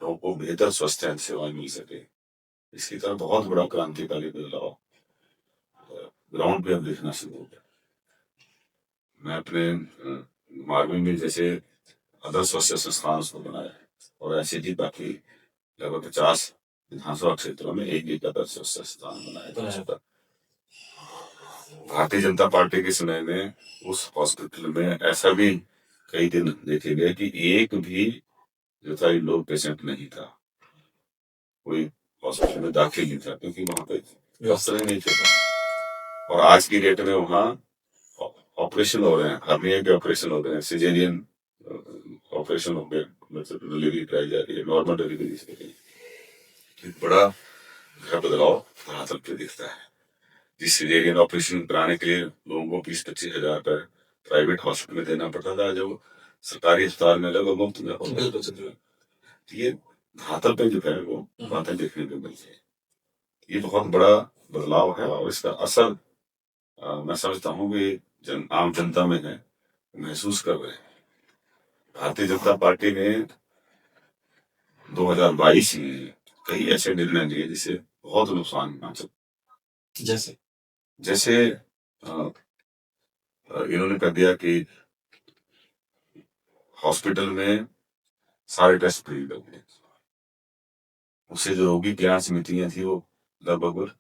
लोगों को बेहतर स्वास्थ्य सेवाएं मिल सके, इसकी तरफ बहुत बड़ा क्रांतिकारी बदलाव ग्राउंड पे अब देखना शुरू हो गया। मैं अपने मार्मिंग में जैसे अदर स्वास्थ्य संस्थान उसको बनाया और ऐसे ही बाकी लगभग 50 विधानसभा क्षेत्रों में एक अदर स्वास्थ्य संस्थान बनाया। भारतीय जनता पार्टी के समय में उस हॉस्पिटल में ऐसा भी कई दिन देखे गए कि एक भी जो था लोग पेशेंट नहीं था, कोई हॉस्पिटल में दाखिल नहीं था क्योंकि वहां पे व्यवस्था ही नहीं था। और आज की डेट में वहाँ ऑपरेशन हो रहे हैं, हर्निया के ऑपरेशन हो रहे हैं, सिजेरियन ऑपरेशन हो गए, मतलब डिलीवरी कराई जा रही है, नॉर्मल डिलीवरी से एक बड़ा बदलाव धरातल पे दिखता है। जिस सिजेरियन ऑपरेशन कराने के लिए लोगों को 20-25 हजार रुपए प्राइवेट हॉस्पिटल में देना पड़ता था, जो सरकारी अस्पताल में लगभग मुफ्त में होता है। ये धरातल पे जो है वो बातें देखने को मिलती है। ये बहुत बड़ा बदलाव है और इसका असर मैं समझता हूँ कि आम जनता में है, महसूस कर रहे हैं। भारतीय जनता पार्टी ने 2022 में कई ऐसे निर्णय लिए जिससे बहुत नुकसान हिमाचल, जैसे इन्होंने कर दिया कि हॉस्पिटल में सारे टेस्ट फ्री कर दिए, उससे जो रोगी कल्याण समितियां थी वो लगभग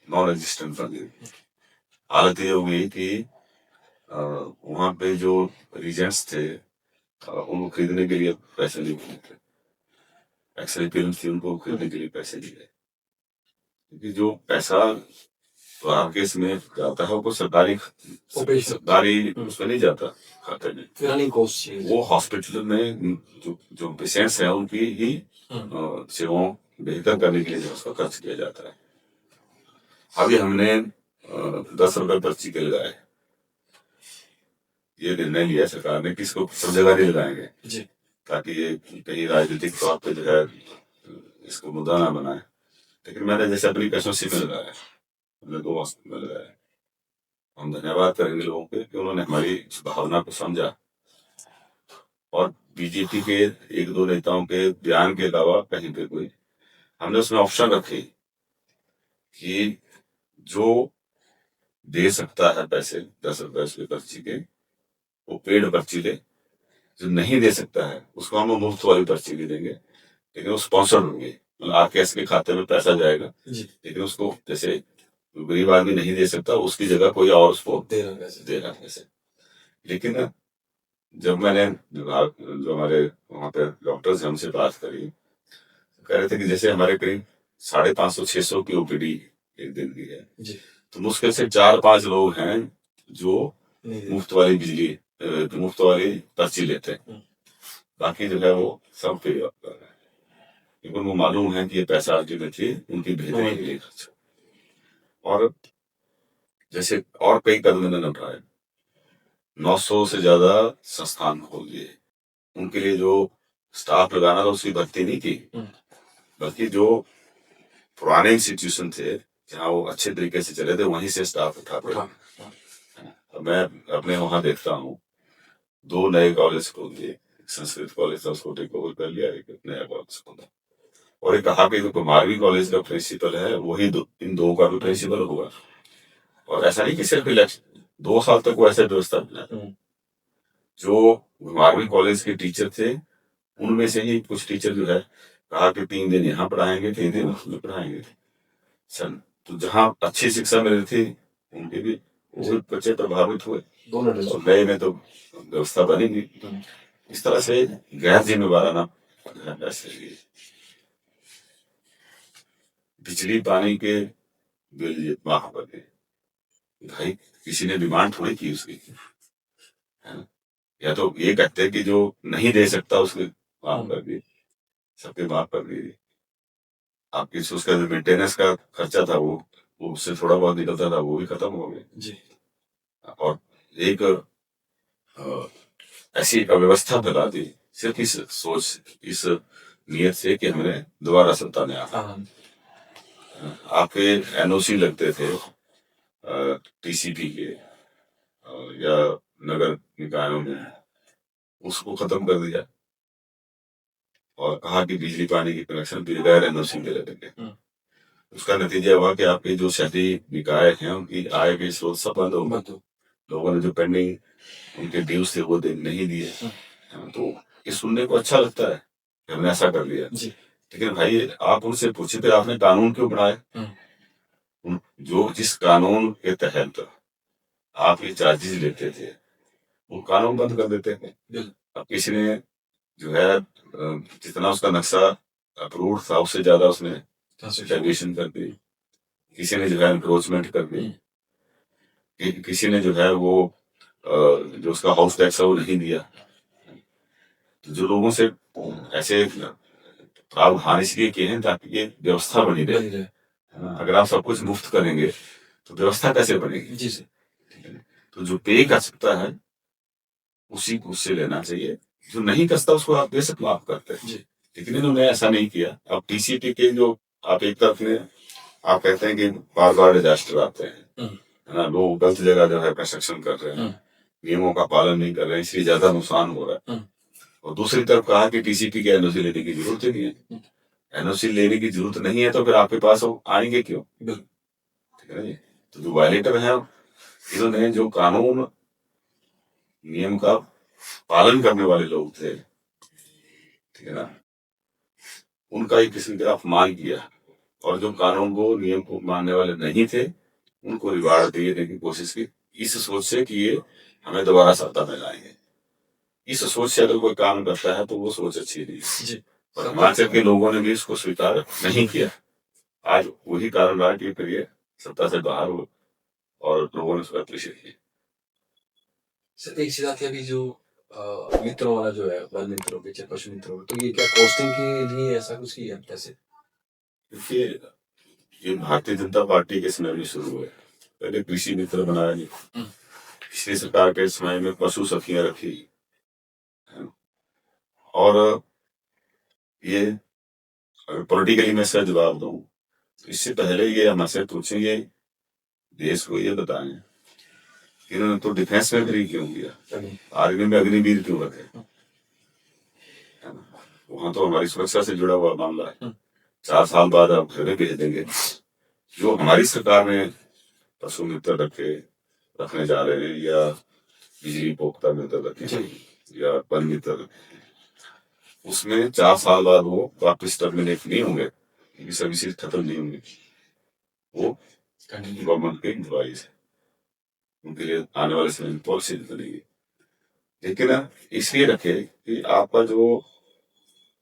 नॉन एग्जिस्टेंट बन गई। हालत ये हो गई कि वहां पे जो रीजेंट्स थे उनको खरीदने के लिए पैसे नहीं मिलते थे। एक्सरे फिल्म थी उनको खरीदने के लिए पैसे दिए, क्योंकि जो पैसा तो आपके इसमें जाता है वो सरकारी उसमें नहीं जाता खाते में, रनिंग कॉस्ट चाहिए। वो हॉस्पिटल में जो पेशेंट्स हैं उनकी ही सेवाओं बेहतर करने के लिए जो उसका खर्च किया जाता है। अभी हमने 10 रुपए पर्ची के लगाए, ये निर्णय लिया सरकार ने कि इसको सब जगह नहीं लगाएंगे जी। ताकि ये कहीं राजनीतिक तौर पे जो है इसको मुद्दा ना बनाए। लेकिन मैंने जैसे अपनी कसौसी में लगाया, हमने 2 हॉस्पिटल में लगाया। हम धन्यवाद करेंगे लोगों के कि उन्होंने हमारी इस भावना को समझा, और बीजेपी के 1-2 नेताओं के बयान के अलावा कहीं पे कोई हमने उसमें ऑप्शन रखे कि जो दे सकता है पैसे 10 रुपए उसकी पर्ची के, वो पेड पर्ची ले, जो नहीं दे सकता है उसको हम मुफ्त वाली पर्ची भी देंगे, लेकिन वो स्पॉन्सर्ड होंगे, मतलब आपके इसके खाते में पैसा जाएगा जी। लेकिन उसको जैसे गरीब आदमी नहीं दे सकता उसकी जगह कोई और उसको दे रहा पैसे। लेकिन जब मैंने जो हमारे वहाँ पे डॉक्टर्स हैं उनसे बात करी, कह रहे थे कि जैसे हमारे करीब 550-600 की ओपीडी एक दिन की है जी। तो मुश्किल से 4-5 लोग हैं जो मुफ्त वाली मुफ्त वाली पर्ची लेते हैं, बाकी जो है वो सब पे कर रहे हैं, क्योंकि उनको मालूम है कि ये पैसा अल्टीमेटली उनकी बेहतरी के लिए खर्च। और जैसे और कई कदम इन्होंने उठाए, 900 से ज्यादा संस्थान खोल दिए, उनके लिए जो स्टाफ लगाना था उसकी भर्ती नहीं की, बल्कि जो पुराने इंस्टीट्यूशन थे जहाँ वो अच्छे तरीके से चले थे वहीं से स्टाफ उठाते। मैं अपने वहां देखता हूँ 2 नए कॉलेज खोल दिए, संस्कृत कॉलेज था उसको टेक ओवर कर लिया, एक नया कॉलेज खोला, और एक कहा कि जो कुमारवी कॉलेज का प्रिंसिपल है वही इन 2 का भी प्रिंसिपल होगा। और ऐसा नहीं कि सिर्फ इलेक्शन 2 साल तक वो ऐसे व्यवस्था बना, जो कुमारवी कॉलेज के टीचर थे उनमें से ही कुछ टीचर जो है कहा कि 3 दिन यहाँ पढ़ाएंगे 3 दिन उसमें पढ़ाएंगे। तो जहाँ अच्छी शिक्षा मिल रही थी उनके भी बच्चे प्रभावित हुए, और नए में तो व्यवस्था बनी नहीं। इस तरह से गैर जिम्मेवाराना ऐसे बिजली पानी के बिल माफ कर दिए, भाई किसी ने डिमांड थोड़ी की उसकी, है ना? या तो ये कहते हैं कि जो नहीं दे सकता उसके माफ कर दिए, सबके माफ कर दिए। आपकी उसका जो मेंटेनेंस का खर्चा था वो उससे थोड़ा बहुत निकलता था वो भी खत्म हो गया जी। और एक ऐसी अव्यवस्था फैला दी सिर्फ इस सोच इस नियत से कि हमें दोबारा सत्ता में आना। आपके एनओसी लगते थे टीसीपी के या नगर निकायों में, उसको खत्म कर दिया और कहा कि बिजली पानी की कनेक्शन बगैर एनओसी के लगेंगे। उसका नतीजा हुआ कि आपके जो शहरी निकाय हैं उनकी आय के स्रोत सब बंद हो गए, लोगों ने जो पेंडिंग उनके ड्यूज थे वो नहीं दिए। तो ये सुनने को अच्छा लगता है कि हमने ऐसा कर लिया, लेकिन भाई आप उनसे पूछे थे आपने कानून क्यों बनाए? जो जिस कानून के तहत आप ये चार्जेस लेते थे वो कानून बंद कर देते थे। अब किसी ने जो है जितना उसका नक्शा अप्रूव था उससे ज्यादा उसने डेविएशन कर दी, किसी ने जो है एनक्रोचमेंट कर दी, किसी ने जो है वो जो उसका हाउस टैक्स है वो नहीं दिया। तो जो लोगों से ऐसे प्रावधान इसलिए किए हैं ताकि ये व्यवस्था बनी रहे। अगर आप सब कुछ मुफ्त करेंगे तो व्यवस्था कैसे बनेगी? जी सर। तो जो पे कर सकता है उसी को उससे लेना चाहिए, जो नहीं करता उसको आप दे सकते आप करते हैं, लेकिन इन्होंने ऐसा नहीं किया। अब टीसीपी के जो आप एक तरफ में आप कहते हैं कि बार बार डिजास्टर आते हैं, है ना, लोग गलत जगह जो है कंस्ट्रक्शन कर रहे हैं, नियमों का पालन नहीं कर रहे हैं, इसलिए ज्यादा नुकसान हो रहा है। और दूसरी तरफ कहा कि टीसीपी के एनओसी लेने की जरूरत ही नहीं है। एनओसी लेने की जरूरत नहीं है तो फिर आपके पास आएंगे क्यों? ठीक है जी। तो जो वायलेटर है इन्होंने जो कानून नियम का पालन करने वाले लोग थे, ठीक है ना, उनका एक किस्म का अपमान किया, और जो कानून को नियम को मानने वाले नहीं थे उनको रिवार्ड देने की कोशिश की, इस सोच से कि ये हमें दोबारा सत्ता में लाएंगे। इस सोच से अगर कोई काम करता है तो वो सोच अच्छी नहीं है। और हिमाचल के लोगों ने भी इसको स्वीकार नहीं किया। आज वही कारण रहा कि फिर ये सत्ता से बाहर हो और लोगों ने उसका अप्रिशिएट किया। सर एक चीज आती है अभी जो मित्रों वाला जो है वन मित्रों के पशु मित्रों तो ये क्या पोस्टिंग के लिए ऐसा कुछ ही है कैसे? देखिए, ये भारतीय जनता पार्टी के समय में शुरू हुआ है। पहले कृषि मित्र बनाया गया, पिछली सरकार के समय में पशु सखियां रखी, और ये पॉलिटिकली मैं इसका जवाब दूं, इससे पहले ये हमसे पूछेंगे, देश को ये बताएं कि इन्होंने तो डिफेंस में फ्री क्यों किया, आर्मी में अग्निवीर क्यों रखे, है ना? वहां तो हमारी सुरक्षा से जुड़ा हुआ मामला है। 4 साल बाद आप घरे भेज देंगे। जो हमारी सरकार ने पशु मित्र रखने जा रहे हैं, या बिजली उपभोक्ता मित्र रखे या वन मित्र रखे, उसमें 4 साल बाद वो वापस टर्मिनेट नहीं होंगे, सर्विसेज खत्म नहीं होंगी, वो गवर्नमेंट के एम्प्लॉइज है, उनके लिए आने वाले समय में पॉलिसी बनेगी। लेकिन इसलिए रखे कि आपका जो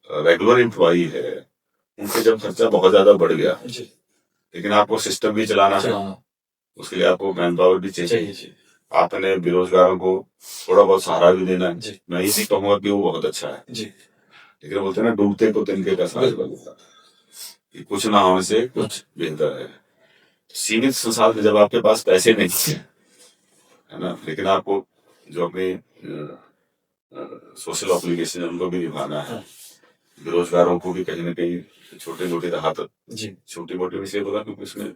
रेगुलर एम्प्लॉई है उनके जब खर्चा बहुत ज्यादा बढ़ गया, लेकिन आपको सिस्टम भी चलाना है, उसके लिए आपको मैन पावर भी चाहिए, आपने बेरोजगारों को थोड़ा बहुत सहारा भी देना है। मैं इसी कहूंगा कि वो बहुत अच्छा है, लेकिन बोलते हैं ना, डूबते को तिनके का साज बनता है, कुछ ना होने से कुछ बेहतर है। सीमित संसाधन, जब आपके पास पैसे नहीं है ना, लेकिन आपको जो अपनी सोशल ऑब्लिगेशन उनको भी निभाना है, बेरोजगारों को भी कहीं ना कहीं छोटे मोटे राहत, छोटी मोटी इसलिए बोला क्योंकि उसमें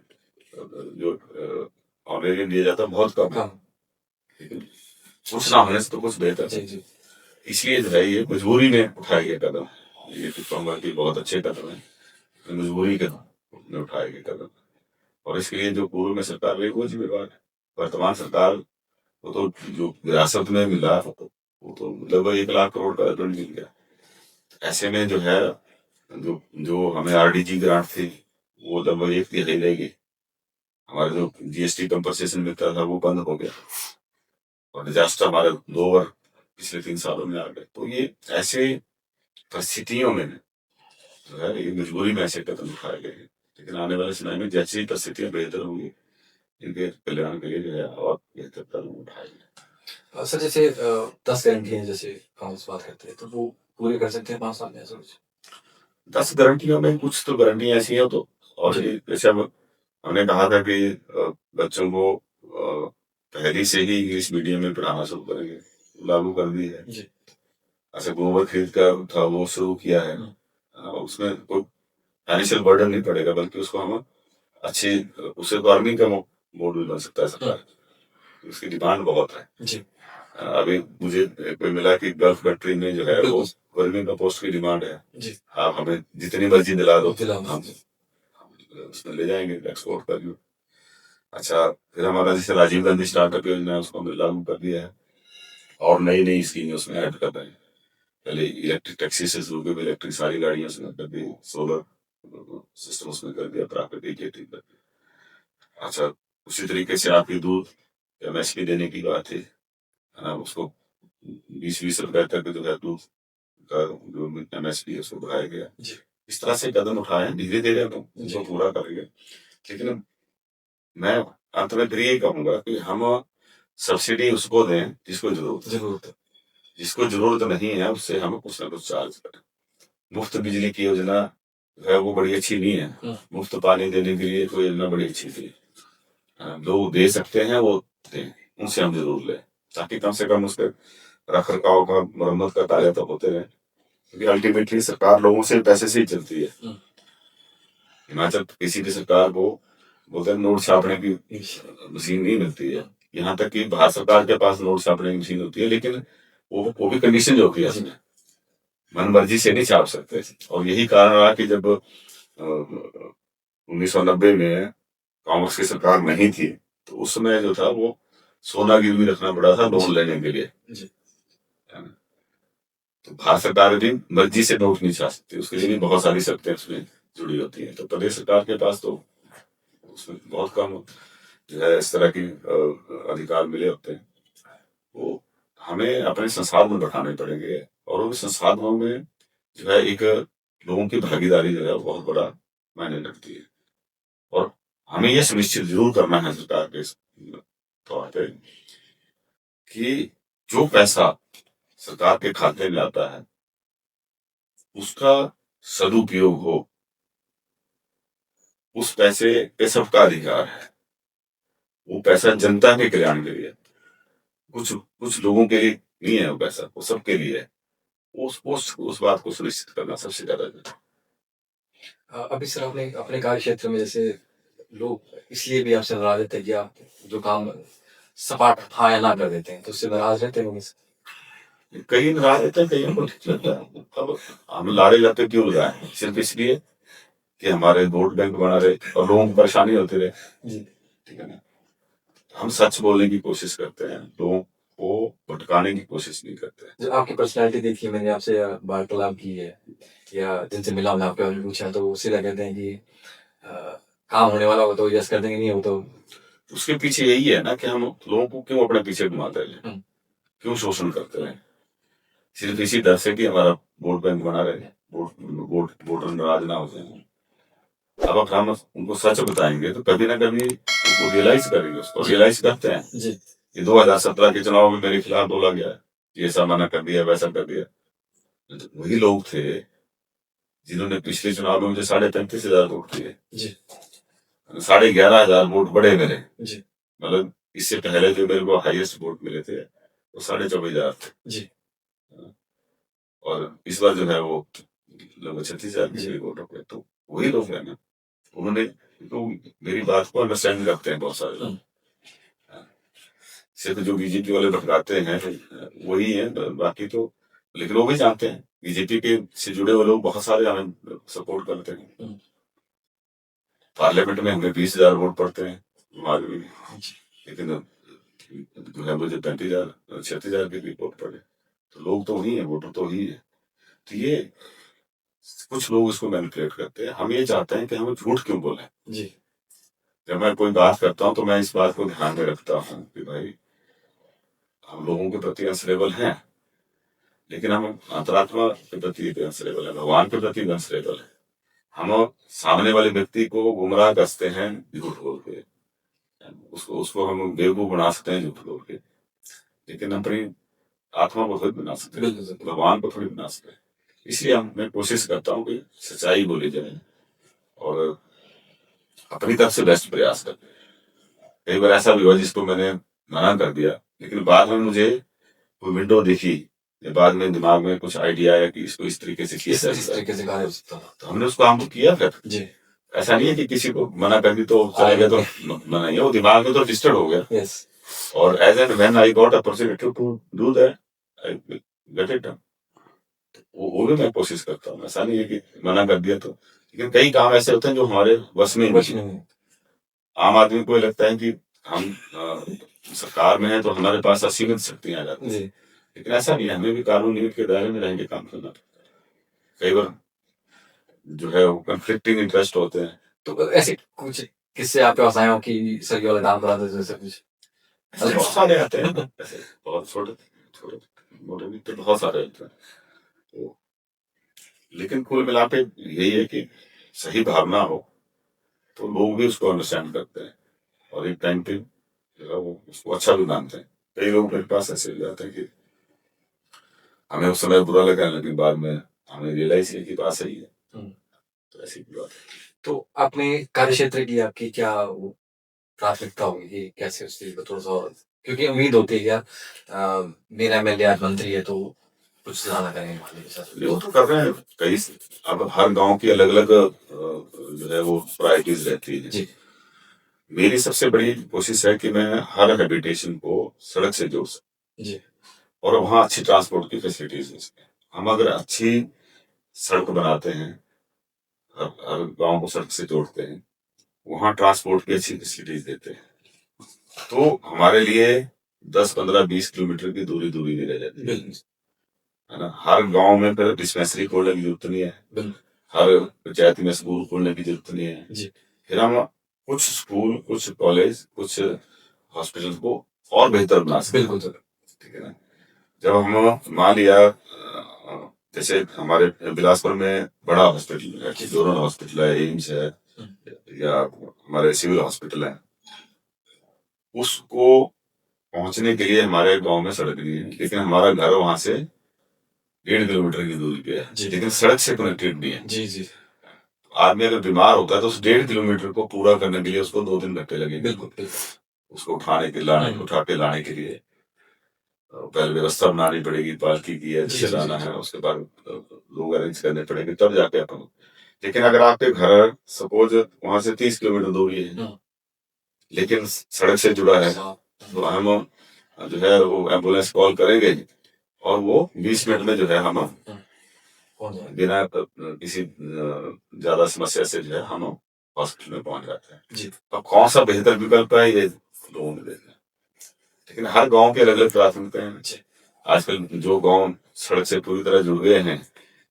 जो ऑनरेरियम दिया जाता है बहुत कम है, लेकिन कुछ ना होने से तो कुछ बेहतर है। इसलिए जो है ये मजबूरी में उठाया गया कदम, ये तो कहूंगा कि बहुत अच्छे कदम है, मजबूरी के में उठाए गए कदम, और इसके लिए जो पूर्व में सरकार रही वो जिम्मेवार है। वर्तमान सरकार वो तो जो विरासत में मिला वो तो लगभग 1 लाख करोड़ का ऋण मिल गया। ऐसे में जो है, जो हमें RDG ग्रांट थी वो लगभग 1/3 रहेगी, हमारे जो GST कंपनसेशन मिलता था वो बंद हो गया, और डिजास्टर हमारे 2 बार पिछले 3 सालों में आ गए। तो ये ऐसे परिस्थितियों में जो है ये मजबूरी में ऐसे कदम उठाए गए हैं, लेकिन आने वाले समय में जैसी परिस्थितियां बेहतर होंगी, इनके कल्याण के लिए जो है और बेहतर कदम उठाएंगे। सर जैसे 10 गारंटियां जैसे कांग्रेस बात करते हैं तो वो पूरे कर सकते हैं 5 साल में, ऐसा कुछ? 10 गारंटियों में कुछ तो गारंटियां ऐसी हैं, तो और जैसे हमने कहा था कि बच्चों को पहली से ही इंग्लिश मीडियम में पढ़ाना शुरू करेंगे, लागू कर दी है। अच्छा, गोबर खरीद का था वो शुरू किया है, उसमें कोई फाइनेंशियल बर्डन नहीं पड़ेगा, बल्कि उसको हम अच्छी, उससे तो अर्निंग का मोड भी बन सकता है सरकार, उसकी डिमांड बहुत है। अभी मुझे कोई मिला कि गल्फ कंट्री में जो है वो वर्मिंग कंपोस्ट की डिमांड है, आप हमें जितनी मर्जी दिला दो हम उसमें ले जाएंगे, एक्सपोर्ट कर लो। अच्छा, फिर हमारा जैसे राजीव गांधी स्टार्टअप योजना है उसको हमने लागू कर दिया है, और नई नई स्कीम उसमें ऐड कर रहे हैं। पहले इलेक्ट्रिक टैक्सी से शुरू कर इलेक्ट्रिक सारी गाड़ियां उसमें कर दी, सोलर सिस्टम उसमें कर दिया, प्राकृतिक खेती कर दी। अच्छा, उसी तरीके से आपकी दूध MSP देने की बात है, उसको 20-20 रुपए तक जो है दूध का जो MSP है उसको बढ़ाया गया। इस तरह से कदम उठाए, धीरे धीरे हम उसको पूरा करेंगे। लेकिन मैं अंत में फिर ये कहूंगा कि हम सब्सिडी उसको दें जिसको जरूरत है, जिसको जरूरत नहीं है उससे हम कुछ ना कुछ चार्ज करें। मुफ्त बिजली की योजना है वो बड़ी अच्छी नहीं है, मुफ्त पानी देने के लिए कोई योजना बड़ी अच्छी थी, लोग दे सकते हैं वो दें, उनसे हम जरूर लें, ताकि कम से कम उसके रख रखाव का, मरम्मत का कार्य तो होते रहे, क्योंकि अल्टीमेटली सरकार लोगों से पैसे से ही चलती है। हिमाचल किसी भी सरकार को बोलते हैं नोट छापने की मशीन नहीं मिलती है, यहाँ तक कि भारत सरकार के पास नोट छापने की मशीन होती है, लेकिन वो भी कंडीशन जो होती है उसमें, मन मर्जी से नहीं छाप सकते। और यही कारण रहा कि जब 1990 में कांग्रेस की सरकार नहीं थी तो उस समय जो था वो सोना गिरवी रखना पड़ा था लोन लेने के लिए, तो भारत सरकार भी मर्जी से नोट नहीं छाप सकती, उसके लिए भी बहुत सारी शर्तें उसमें जुड़ी होती है। तो प्रदेश सरकार के पास तो उसमें बहुत कम जो है इस तरह की अधिकार मिले होते हैं। वो हमें अपने संसाधन बढ़ाने पड़ेंगे, और उन संसाधनों में जो है एक लोगों की भागीदारी जो है वो बहुत बड़ा मायने रखती है। और हमें ये सुनिश्चित जरूर करना है सरकार के तौर पे कि जो पैसा सरकार के खाते में आता है उसका सदुपयोग हो। उस पैसे पे सबका अधिकार है। वो पैसा जनता के कल्याण के लिए, कुछ कुछ लोगों के लिए नहीं है, वो पैसा वो सबके लिए है। उस बात को सुनिश्चित करना सबसे ज्यादा जरूरी है। अभी सर आपने अपने कार्य क्षेत्र में जैसे लोग इसलिए भी आपसे नाराज रहते हैं कि आप जो काम सपाट हाँ या ना कर देते हैं, तो उससे नाराज रहते हैं लोग इससे। कई नाराज रहते हैं, कई को ठीक लगता है। अब हम लारे लाते क्यों लगाए? सिर्फ इसलिए कि हमारे वोट बैंक बना रहे और लोगों को परेशानी होती रहे। जी ठीक है ना? हम सच बोलने की कोशिश करते हैं, लोगों को भटकाने की कोशिश नहीं करते। जो आपकी पर्सनैलिटी देखी है, मैंने आपसे वार्तालाप की है या जिनसे मिला हमने आपके बारे में पूछा, तो उससे क्या कहते हैं कि काम होने वाला हो तो यस कर देंगे, नहीं हो तो उसके पीछे यही है ना कि हम लोगों को क्यों अपने पीछे घुमाते हैं, क्यों शोषण करते हैं? सिर्फ इसी डर से कि हमारा वोट बैंक बना रहे, वोटर नाराज ना हो जाए। अब अगर हम उनको सच बताएंगे तो कभी ना कभी उनको रियलाइज करेंगे, उसको रियलाइज करते हैं। जी ये 2017 के चुनाव में मेरे खिलाफ बोला गया, ये ऐसा मना कर दिया, वैसा कर दिया। तो वही लोग थे जिन्होंने पिछले चुनाव में मुझे 35,500 वोट दिए। जी 11,500 वोट बढ़े मेरे। जी मतलब इससे पहले जो मेरे को हाईएस्ट वोट मिले थे वो 24,500 थे। जी और इस बार जो है वो लगभग 36,000 के वोट हो गए। तो वही लोग है ना, उन्होंने तो मेरी बात को अंडरस्टैंड करते हैं बहुत सारे लोग। सिर्फ जो बीजेपी वाले भटकाते हैं वही है, बाकी तो लेकिन वो भी जानते हैं बीजेपी के से जुड़े हुए लोग बहुत सारे हमें सपोर्ट करते हैं। पार्लियामेंट में हमें 20,000 वोट पड़ते हैं हमारे भी, लेकिन जो है मुझे 35,000 36,000 के भी वोट पड़े। तो लोग तो वही है, वोटर तो वही है। तो ये कुछ लोग इसको मैनिपुलेट करते हैं। हम ये चाहते हैं कि हम झूठ क्यों बोलें। जी जब मैं कोई बात करता हूँ तो मैं इस बात को ध्यान में रखता हूँ कि भाई हम लोगों के प्रति आंसरेबल हैं, लेकिन हम अंतरात्मा के प्रति आंसरेबल है, भगवान के प्रति आंसरेबल है। हम सामने वाले व्यक्ति को गुमराह करते हैं झूठ बोल के, उसको हम बेवकूफ बना सकते हैं झूठ बोल के, लेकिन अपनी आत्मा को थोड़ी बना सकते हैं, भगवान को थोड़ी बना सकते हैं। इसलिए मैं कोशिश करता हूँ कि सच्चाई बोली जाए और अपनी तरफ से बेस्ट प्रयास करें। कई बार ऐसा भी हुआ जिसको मैंने मना कर दिया, लेकिन बाद में मुझे कोई विंडो दिखी, बाद में दिमाग में कुछ आइडिया आया कि इसको इस तरीके से किया जा सकता है, तो हमने उसको काम किया। फिर जी ऐसा नहीं है कि किसी को मना कर दी तो चले गए, तो मना ही है, वो दिमाग में तो रजिस्टर्ड हो गया। yes. और as and when I got opportunity to do that I get it done. वो भी मैं कोशिश करता हूँ, ऐसा नहीं है कि मना कर दिया तो, लेकिन कई काम ऐसे होते हैं जो हमारे वश में नहीं। आम आदमी को लगता है कि हम सरकार में है तो हमारे पास असीमित शक्तियां आ जाती है, लेकिन ऐसा नहीं है। हमें भी कानून नियम के दायरे में रहेंगे काम करना। कई बार जो है वो कन्फ्लिक्टिंग इंटरेस्ट होते हैं। तो ऐसे कुछ किससे आपके पास आए हो कि सर ये वाला काम करा दो, जैसे कुछ बहुत सारे आते हैं, ऐसे बहुत छोटे छोटे मोटे भी तो बहुत सारे आते हैं। तो लेकिन कुल मिला के यही है कि सही भावना हो तो लोग भी उसको अंडरस्टैंड करते हैं और एक टाइम पे जो है वो उसको अच्छा भी मानते हैं। कई लोग मेरे पास ऐसे हो जाते हैं कि हमें उस समय बुरा लगा, लेकिन बाद में हमें रियलाइज किया कि बात सही है। तो ऐसी बात है। तो अपने कार्य क्षेत्र की आपकी क्या प्राथमिकता होगी कि कैसे उस चीज को थोड़ा सा, क्योंकि उम्मीद होती है यार मेरा एमएलए आज मंत्री है तो कुछ ज्यादा करेंगे। वो तो कर रहे हैं कई। अब हर गांव की अलग अलग जो है वो प्रायोरिटीज रहती है। जी मेरी सबसे बड़ी कोशिश है कि मैं हर हैबिटेशन को सड़क से जोड़ सकूं जी, और वहाँ अच्छी ट्रांसपोर्ट की फैसिलिटीज दे सकें। हम अगर अच्छी सड़क बनाते हैं, हर गांव को सड़क से जोड़ते हैं, वहाँ ट्रांसपोर्ट की अच्छी फैसिलिटीज देते हैं, तो हमारे लिए 10, 15, 20 किलोमीटर की दूरी नहीं रह जाती है ना। हर गांव में फिर डिस्पेंसरी खोलने की जरूरत नहीं है, हर पंचायत में स्कूल खोलने की जरूरत नहीं है जी। फिर हम कुछ स्कूल, कुछ कॉलेज, कुछ हॉस्पिटल को और बेहतर बना सकते हैं। बिल्कुल ठीक है ना। जब हम मान लिया जैसे हमारे बिलासपुर में बड़ा हॉस्पिटल है, जोरल हॉस्पिटल है, एम्स है, या हमारे सिविल हॉस्पिटल है, उसको पहुंचने के लिए हमारे गांव में सड़क नहीं है, लेकिन हमारा घर वहां से 1.5 किलोमीटर की दूरी पे है, लेकिन सड़क से कनेक्टेड नहीं है। जी जी आदमी अगर बीमार होता है तो उस 1.5 किलोमीटर को पूरा करने के लिए उसको 2-3 घंटे लगेंगे, बिल्कुल बिल्कुल उसको उठा के लाने के लिए पहले व्यवस्था बनानी पड़ेगी, पालकी की है, जी, जिसे जी, लाना जी। है, उसके बाद लोग अरेंज करने पड़ेंगे, तब जाके अपन। लेकिन अगर आपके घर सपोज वहां से 30 किलोमीटर दूरी है, लेकिन सड़क से जुड़ा है, तो हम जो है वो एम्बुलेंस कॉल करेंगे और वो 20 मिनट में जो है हम बिना किसी ज्यादा समस्या से जो है हम हॉस्पिटल में पहुंच जाते हैं। जी तो कौन सा बेहतर विकल्प है, ये लोगों ने देखना है। लेकिन हर गांव के अलग अलग प्राथमिकताएं हैं। आजकल जो गांव सड़क से पूरी तरह जुड़ गए हैं,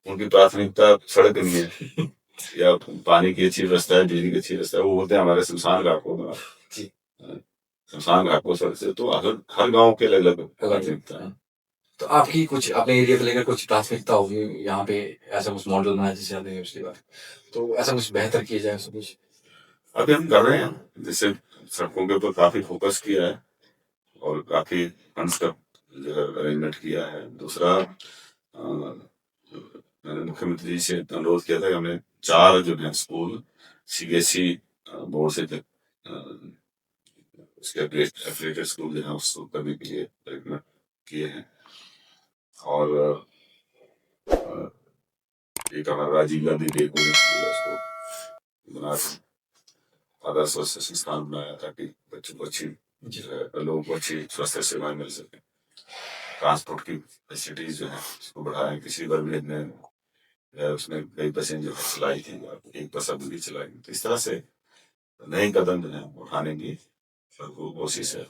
उनकी प्राथमिकता सड़क नहीं है या पानी की अच्छी व्यवस्था है, बिजली की अच्छी व्यवस्था है, वो बोलते हैं हमारे शमशान घाट को बना। शमशान घाट को सड़क से, तो हर गांव के अलग अलग प्राथमिकता है। तो आपकी कुछ अपने एरिया को लेकर कुछ प्राथमिकता होगी यहाँ पे, ऐसा कुछ मॉडल बनाया जिसे आते हैं उसके बाद, तो ऐसा कुछ बेहतर किया जाए, सब कुछ अभी हम कर रहे हैं, जैसे सड़कों के ऊपर काफी फोकस किया है और काफी फंड्स का जो है अरेंजमेंट किया है। दूसरा मैंने मुख्यमंत्री जी से अनुरोध किया था कि हमें 4 जो है स्कूल सीबीएसई बोर्ड से उसके एफिलिएटेड स्कूल जो है उसको करने के लिए अरेंजमेंट किए हैं। और एक हमारा राजीव गांधी डे को उसको बना आदर्श स्वास्थ्य संस्थान बनाया ताकि बच्चों को अच्छी लोगों को अच्छी स्वास्थ्य सेवाएं मिल सके। ट्रांसपोर्ट की फैसिलिटीज जो है उसको बढ़ाएं। पिछली बार भी हमने उसमें कई बसें जो है चलाई थी, एक बस अभी भी चलाई। तो इस तरह से नए कदम जो है उठाने की कोशिश है।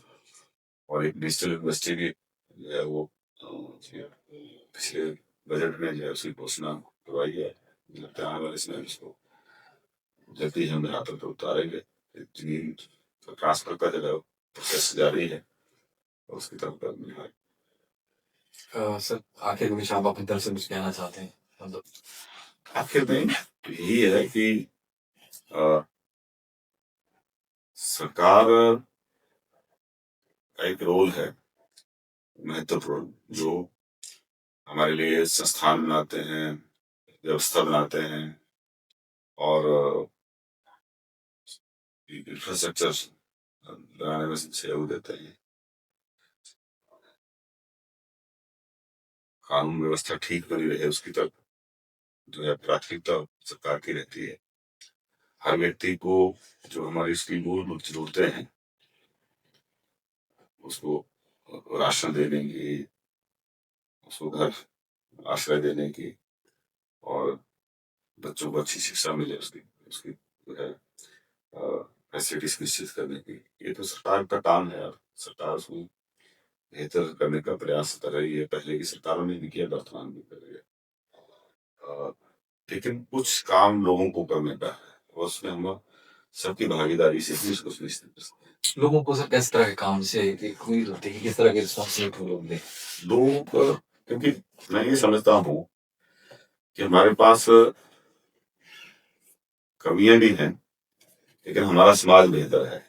और एक डिजिटल यूनिवर्सिटी भी जो है वो पिछले बजट में जो है उसकी घोषणा करवाई है। लगता है आने वाले समय में इसको जल्दी हम यहाँ तक उतारेंगे। जमीन ट्रांसफर का जो है प्रोसेस जारी है और उसकी तरफ कदम बढ़ाएं। सर आखिर में आप अपनी तरफ से कुछ कहना चाहते हैं? मतलब आखिर में यही है कि सरकार का एक रोल है महत्वपूर्ण, जो हमारे लिए संस्थान बनाते हैं, व्यवस्था बनाते हैं और इंफ्रास्ट्रक्चर बनाने में सहयोग देते हैं। कानून व्यवस्था ठीक बनी रहे उसकी तरफ जो है प्राथमिकता सरकार की रहती है। हर व्यक्ति को जो हमारी इसकी मूलभूत जरूरतें हैं उसको राशन देने की, उसको घर आश्रय देने की और बच्चों को अच्छी शिक्षा मिले उसकी उसकी जो है फैसिलिटीज निश्चित करने की, ये तो सरकार का काम है। और सरकार उसको बेहतर करने का प्रयास कर रही है। पहले की सरकारों ने भी किया, वर्तमान भी कर रही है। लेकिन कुछ काम लोगों को करने का है और उसमें हम सबकी भागीदारी से ही उसको सुनिश्चित कर सकते हैं। लोगों को सर किस तरह के काम से उम्मीद होती है कि किस तरह के रिस्पॉन्सिबिलिटी लोग दें? लोगों को, क्योंकि मैं ये समझता हूँ कि हमारे पास कमियां भी हैं लेकिन हमारा समाज बेहतर है।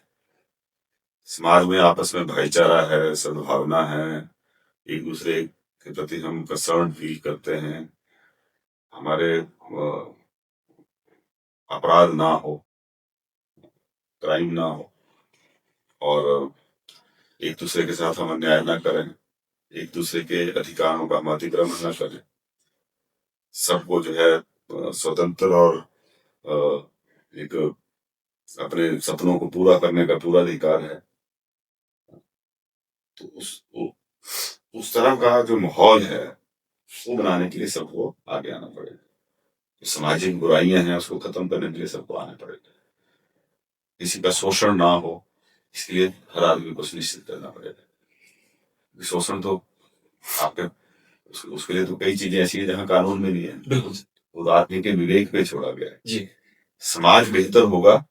समाज में आपस में भाईचारा है, सद्भावना है, एक दूसरे के प्रति हम कंसर्न फील करते हैं, हमारे अपराध ना हो, क्राइम ना हो और एक दूसरे के साथ हम अन्याय ना करें, एक दूसरे के अधिकारों का हम अतिक्रमण न करें। सबको जो है स्वतंत्र और एक अपने सपनों को पूरा करने का पूरा अधिकार है। तो उस तरह का जो माहौल है वो बनाने के लिए सबको आगे आना पड़ेगा। जो सामाजिक बुराइयां हैं उसको खत्म करने के लिए सबको आना पड़ेगा। किसी का शोषण ना हो इसलिए हर आदमी को सुनिश्चित करना पड़ेगा। शोषण तो आपके उसके लिए तो कई चीजें ऐसी है जहाँ कानून में नहीं है, बिल्कुल वो आदमी के विवेक पे छोड़ा गया है। जी समाज बेहतर होगा,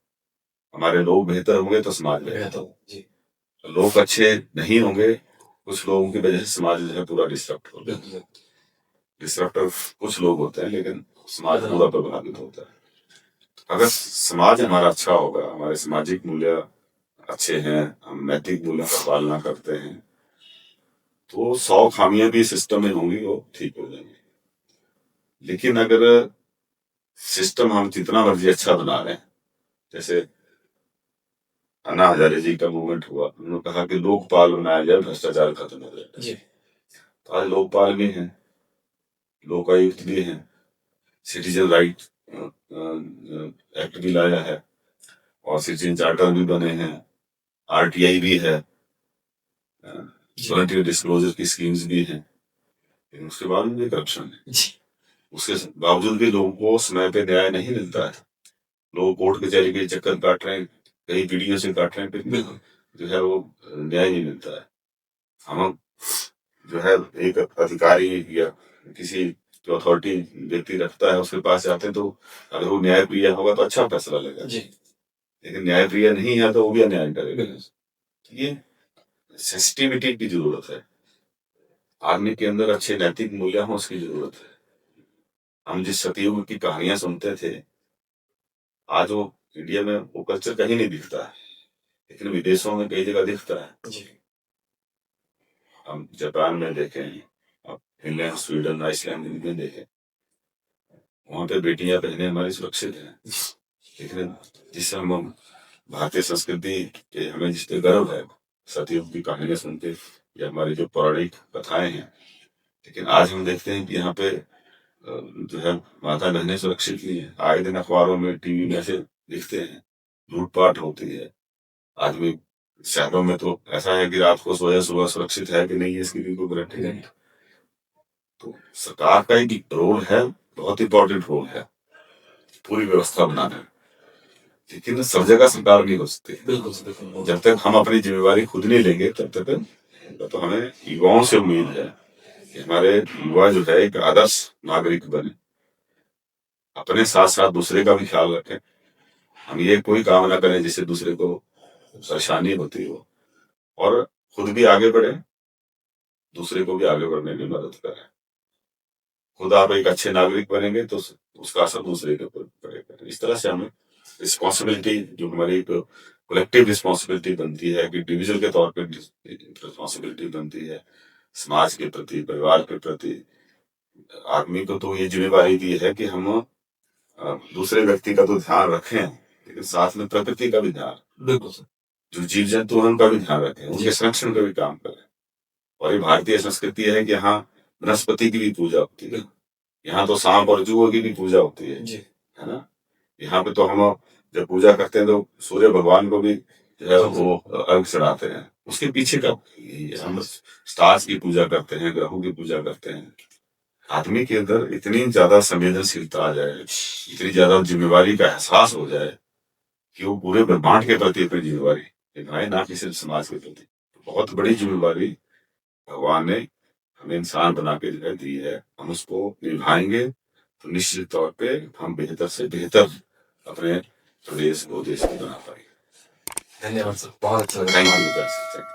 हमारे लोग बेहतर होंगे तो समाज बेहतर होगा। जी लोग अच्छे नहीं होंगे, कुछ लोगों की वजह से समाज जो है पूरा डिस्टर्ब होगा। डिसरप्टर कुछ लोग होते हैं, लेकिन समाज पूरा प्रभावित होता है। अगर समाज हमारा अच्छा होगा, हमारे सामाजिक मूल्य अच्छे हैं, हम नैतिक मूल्यों का पालना करते हैं, तो 100 खामियां भी सिस्टम में होंगी वो ठीक हो जाएंगी। लेकिन अगर सिस्टम हम जितना मर्जी अच्छा बना रहे हैं, जैसे अन्ना हजारे जी का मूवमेंट हुआ, उन्होंने कहा कि लोकपाल बनाया जाए, भ्रष्टाचार खत्म हो जाए। तो आज लोकपाल भी हैं, लोकायुक्त भी हैं, सिटीजन राइट एक्ट भी लाया है, और सिटीजन चार्टर भी बने हैं, आरटीआई भी है, वॉलंटियर डिस्क्लोजर की स्कीम्स भी हैं, लेकिन उसके बाद भी करप्शन है। उसके बावजूद भी लोगों को समय पे न्याय नहीं मिलता है। लोग कोर्ट कचहरी के चक्कर काट रहे हैं, कई वीडियो से काट रहे हैं, फिर जो है वो न्याय नहीं मिलता है। हम जो है एक अधिकारी या किसी जो अथॉरिटी व्यक्ति रखता है उसके पास जाते हैं, तो अगर वो न्याय प्रिय होगा तो अच्छा फैसला लेगा, लेकिन न्याय प्रिय नहीं है तो वो भी अन्याय करेगा। ये सेंसिटिविटी की जरूरत है, आदमी के अंदर अच्छे नैतिक मूल्य हों उसकी जरूरत है। हम जिस सतयुग की कहानियां सुनते थे, आज वो इंडिया में वो कल्चर कहीं नहीं दिखता है, लेकिन विदेशों में कई जगह दिखता है। हम जापान में देखें, आप फिनलैंड, स्वीडन, आइसलैंड में देखें, वहां पे बेटियां बहनें हमारी सुरक्षित हैं। लेकिन जिससे हम भारतीय संस्कृति के हमें जिस पे गर्व है, सतयुग की कहानियां सुनते या हमारी जो पौराणिक कथाएं हैं, लेकिन आज हम देखते हैं कि यहाँ पे जो है माता बहनें सुरक्षित नहीं है। आए दिन अखबारों में, टीवी में ऐसे दिखते हैं, लूटपाट होती है। आदमी शहरों में तो ऐसा है कि रात को सोया सुबह सुरक्षित है कि नहीं, इसकी भी कोई गारंटी नहीं। तो सरकार का एक रोल है, बहुत इंपॉर्टेंट रोल है पूरी व्यवस्था बनाने में, लेकिन सब जगह सरकार नहीं हो सकती। जब तक हम अपनी जिम्मेवारी खुद नहीं लेंगे तब तक तो हमें युवाओं से उम्मीद है कि हमारे युवा जो है एक आदर्श नागरिक बने, अपने साथ साथ दूसरे का भी ख्याल रखें। हम ये कोई काम ना करें जिससे दूसरे को परेशानी होती हो, और खुद भी आगे बढ़े, दूसरे को भी आगे बढ़ने में मदद करें। खुद आप एक अच्छे नागरिक बनेंगे तो उसका असर दूसरे के ऊपर पड़ेगा। इस तरह से हमें रिस्पॉन्सिबिलिटी, जो हमारी एक कलेक्टिव रिस्पॉन्सिबिलिटी बनती है, कि इंडिविजुअल के तौर पर रिस्पॉन्सिबिलिटी बनती है, समाज के प्रति, परिवार के प्रति, आदमी को तो ये जिम्मेवारी दी है कि हम दूसरे व्यक्ति का तो ध्यान रखें, लेकिन साथ में प्रकृति का भी ध्यान, जो जीव जंतु हैं उनका भी ध्यान रखें, उनके संरक्षण का भी काम करें। और ये भारतीय संस्कृति है कि यहाँ वनस्पति की भी पूजा होती है, यहाँ तो सांप और जुओं की भी पूजा होती है ना। यहाँ पे तो हम जब पूजा करते हैं तो सूर्य भगवान को भी जो है वो अर्घ चढ़ाते हैं। उसके पीछे का हम स्टार्स की पूजा करते हैं, ग्रहों की पूजा करते हैं। आदमी के अंदर इतनी ज्यादा संवेदनशीलता आ जाए, इतनी ज्यादा जिम्मेवारी का एहसास हो जाए कि वो पूरे ब्रह्मांड के प्रति अपनी जिम्मेवारी निभाए, ना कि सिर्फ समाज के प्रति। बहुत बड़ी जिम्मेवारी भगवान ने हमें इंसान बना के जो है दी है, हम उसको निभाएंगे तो निश्चित तौर पे हम बेहतर से बेहतर अपने प्रदेश को, देश को बना पाएंगे। धन्यवाद सर, बहुत अच्छा लगा। Thank you.